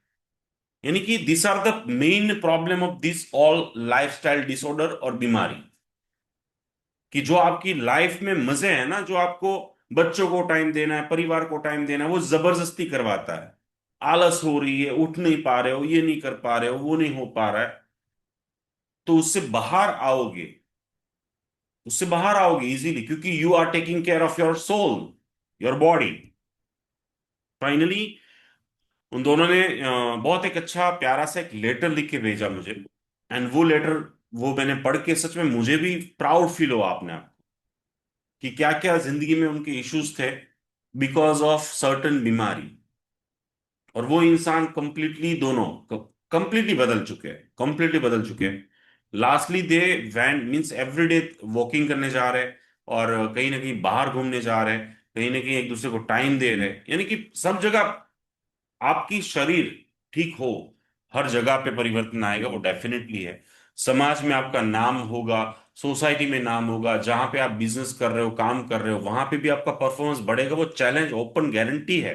यानी कि this are the main problem of this all lifestyle disorder और बीमारी, कि जो आपकी लाइफ में मजे हैं ना, जो आपको बच्चों को टाइम देना है, परिवार को टाइम देना है, वो जबरदस्ती करवाता है। आलस हो रही है, उठ नहीं पा रहे हो, ये नहीं कर पा रहे हो, वो नहीं हो पा रहा है, तो उससे बाहर आओगे, उससे बाहर आओगे इजीली, क्योंकि you are taking care of your soul, your body. Finally उन दोनों ने बहुत एक अच्छा प्यारा सा एक लेटर लिख के भेजा मुझे, एंड वो लेटर वो मैंने पढ़ के सच में मुझे भी प्राउड फील हुआ अपने आप कि क्या क्या जिंदगी में उनके इश्यूज थे बिकॉज ऑफ सर्टन बीमारी, और वो इंसान कंप्लीटली दोनों कंप्लीटली बदल चुके हैं, कंप्लीटली बदल चुके हैं। लास्टली दे वैन मीन्स एवरीडे वॉकिंग करने जा रहे हैं, और कहीं ना कहीं बाहर घूमने जा रहे हैं, कहीं ना कहीं एक दूसरे को टाइम दे रहे हैं। यानी कि सब जगह आपकी शरीर ठीक हो, हर जगह पे परिवर्तन आएगा, वो डेफिनेटली है। समाज में आपका नाम होगा, सोसाइटी में नाम होगा, जहां पे आप बिजनेस कर रहे हो, काम कर रहे हो, वहां पे भी आपका परफॉर्मेंस बढ़ेगा। वो चैलेंज ओपन गारंटी है।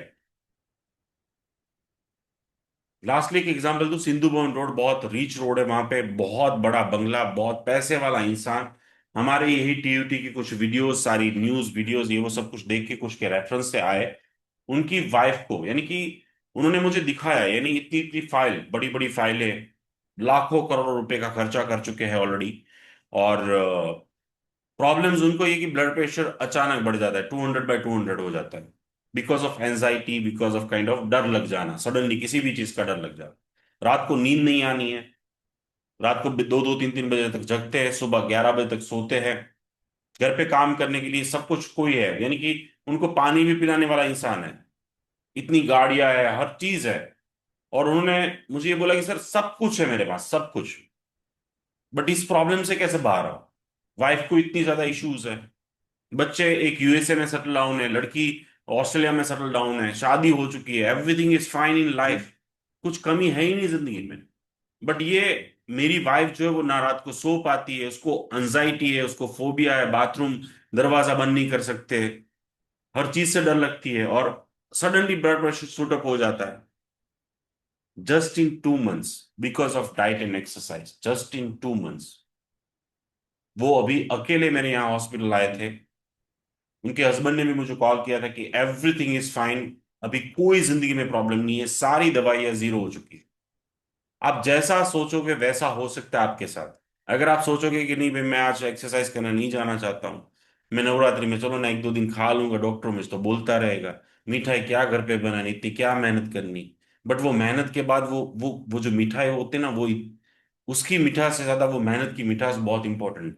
लास्टली एक एग्जांपल दूं, सिंधु भवन रोड बहुत रिच रोड है, वहां पे बहुत बड़ा बंगला, बहुत पैसे वाला इंसान, हमारे यही टीयूटी की कुछ वीडियोस, सारी न्यूज वीडियोस, ये वो सब कुछ देख के कुछ के रेफरेंस से आए। उनकी वाइफ को, यानी कि उन्होंने मुझे दिखाया, यानी इतनी इतनी फाइल, बड़ी बड़ी फाइलें, लाखों करोड़ों रुपए का खर्चा कर चुके हैं ऑलरेडी, और प्रॉब्लम्स उनको ये कि ब्लड प्रेशर अचानक बढ़ जाता है, 200/200 हो जाता है, because of anxiety, because of kind of डर लग जाना, सडनली किसी भी चीज का डर लग जाना। रात को नींद नहीं आनी है, रात को 2-2 3-3 बजे तक जगते हैं, सुबह 11 बजे तक सोते हैं। घर पे काम करने के लिए सब कुछ कोई है, यानी कि उनको पानी भी पिलाने वाला इंसान है, इतनी गाड़ियां है, हर चीज है। और उन्होंने मुझे ये बोला कि सर सब कुछ है मेरे पास, सब कुछ, बट इस प्रॉब्लम से कैसे बाहर आओ। वाइफ को इतनी ज्यादा इश्यूज है, बच्चे, एक यूएसए में सेटल डाउन है, लड़की ऑस्ट्रेलिया में सेटल डाउन है, शादी हो चुकी है, everything is fine in life, कुछ कमी है ही नहीं जिंदगी में। बट ये मेरी वाइफ जो है वो ना रात को सो पाती है, उसको एंजाइटी है, उसको फोबिया है, बाथरूम दरवाजा बंद नहीं कर सकते, हर चीज से डर लगती है, और suddenly blood pressure shoot up हो जाता है just in 2 months, because of diet and exercise, just in 2 months. वो अभी अकेले मेरे यहाँ हॉस्पिटल आए थे, उनके हस्बैंड ने भी मुझे कॉल किया था कि एवरीथिंग इज फाइन, अभी कोई जिंदगी में प्रॉब्लम नहीं है, सारी दवाइयां जीरो हो चुकी है। आप जैसा सोचोगे वैसा हो सकता है आपके साथ। अगर आप सोचोगे कि नहीं भाई मैं आज एक्सरसाइज करने नहीं जाना चाहता हूँ, मैं नवरात्रि में चलो ना 1-2 दिन खा लूंगा, डॉक्टर मुझे तो बोलता रहेगा मिठाई क्या घर पे बनानी, इतनी क्या मेहनत करनी। बट वो मेहनत के बाद वो जो मिठाई होते ना, वो उसकी मिठास से ज्यादा वो मेहनत की मिठास बहुत इंपॉर्टेंट।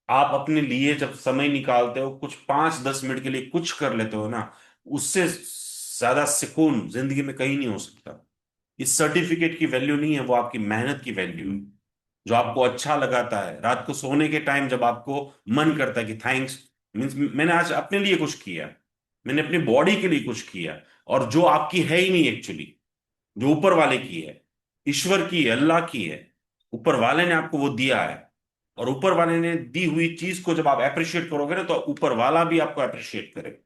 आप अपने लिए जब समय निकालते हो, कुछ 5-10 मिनट के लिए कुछ कर लेते हो ना, उससे ज्यादा सुकून जिंदगी में कहीं नहीं हो सकता। इस सर्टिफिकेट की वैल्यू नहीं है, वो आपकी मेहनत की वैल्यू है, जो आपको अच्छा लगाता है। रात को सोने के टाइम जब आपको मन करता है कि थैंक्स, मीन्स मैंने आज अपने लिए कुछ किया, मैंने अपनी बॉडी के लिए कुछ किया, और जो आपकी है ही नहीं एक्चुअली, जो ऊपर वाले की है, ईश्वर की है, अल्लाह की है, ऊपर वाले ने आपको वो दिया है। और ऊपर वाले ने दी हुई चीज को जब आप अप्रिशिएट करोगे ना, तो ऊपर वाला भी आपको अप्रिशिएट करे।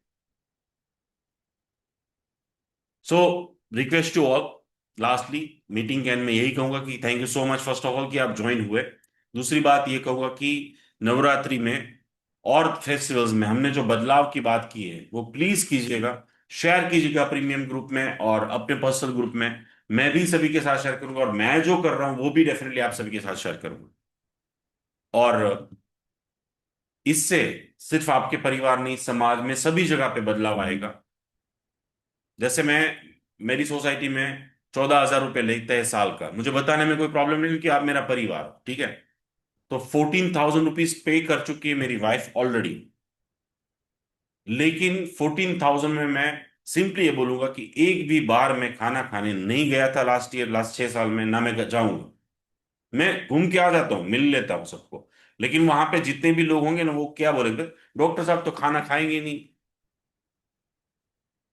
So request to all, lastly meeting के एंड में यही कहूंगा कि thank you so much first of all कि आप ज्वाइन हुए। दूसरी बात ये कहूंगा कि नवरात्रि में और फेस्टिवल्स में हमने जो बदलाव की बात की है वो प्लीज कीजिएगा, शेयर कीजिएगा प्रीमियम ग्रुप में और अपने पर्सनल ग्रुप में। मैं भी सभी के साथ शेयर करूंगा, और मैं जो कर रहा हूं वो भी डेफिनेटली आप सभी के साथ शेयर करूंगा। और इससे सिर्फ आपके परिवार नहीं, समाज में सभी जगह पे बदलाव आएगा। जैसे मेरी सोसाइटी में 14,000 रुपये लेते हैं साल का, मुझे बताने में कोई प्रॉब्लम नहीं क्योंकि आप मेरा परिवार हो, ठीक है। तो 14,000 रुपीज पे कर चुकी है मेरी वाइफ ऑलरेडी। लेकिन 14,000 में मैं सिंपली ये बोलूंगा कि एक भी बार मैं खाना खाने नहीं गया था लास्ट ईयर, लास्ट 6 साल में, ना मैं जाऊंगा। मैं घूम के आ जाता हूँ, मिल लेता हूँ सबको, लेकिन वहां पे जितने भी लोग होंगे ना, वो क्या बोलेंगे, डॉक्टर साहब तो खाना खाएंगे नहीं।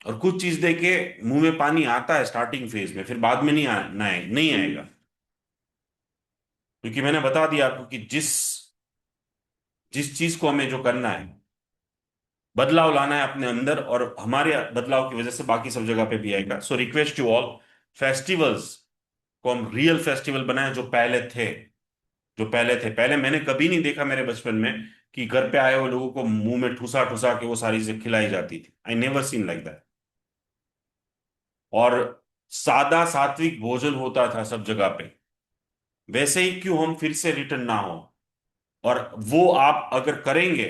और कुछ चीज देके मुंह में पानी आता है स्टार्टिंग फेज में, फिर बाद में नहीं आएगा। क्योंकि मैंने बता दिया आपको कि जिस जिस चीज को हमें जो करना है, बदलाव लाना है अपने अंदर, और हमारे बदलाव की वजह से बाकी सब जगह पे भी आएगा। So request to all, festivals को हम रियल फेस्टिवल बनाए जो पहले थे, पहले मैंने कभी नहीं देखा मेरे बचपन में कि घर पे आए हुए लोगों को मुंह में ठुसा ठुसा के वो सारी चीजें खिलाई जाती थी। I never seen like that. और सादा सात्विक भोजन होता था सब जगह पे, वैसे ही क्यों हम फिर से रिटर्न ना हो। और वो आप अगर करेंगे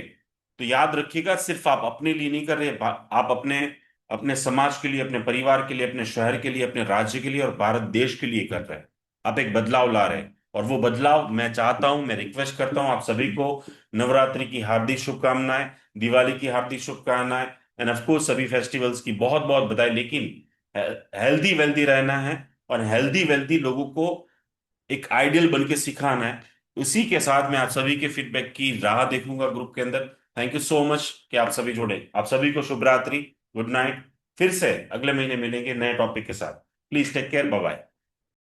तो याद रखिएगा, सिर्फ आप अपने लिए नहीं कर रहे, आप अपने अपने समाज के लिए, अपने परिवार के लिए, अपने शहर के लिए, अपने राज्य के लिए और भारत देश के लिए कर रहे हैं। आप एक बदलाव ला रहे हैं, और वो बदलाव मैं चाहता हूं, मैं रिक्वेस्ट करता हूं आप सभी को, नवरात्रि की हार्दिक शुभकामनाएं, दिवाली की हार्दिक शुभकामनाएं, एंड ऑफ कोर्स सभी फेस्टिवल्स की बहुत बहुत बधाई। लेकिन हेल्दी वेल्दी रहना है, और हेल्दी वेल्दी लोगों को एक आइडियल बन के सिखाना है। उसी के साथ मैं आप सभी के फीडबैक की राह देखूंगा ग्रुप के अंदर। थैंक यू सो मच कि आप सभी जुड़े। आप सभी को शुभ रात्रि, गुड नाइट। फिर से अगले महीने मिलेंगे नए टॉपिक के साथ। Please take care, bye bye.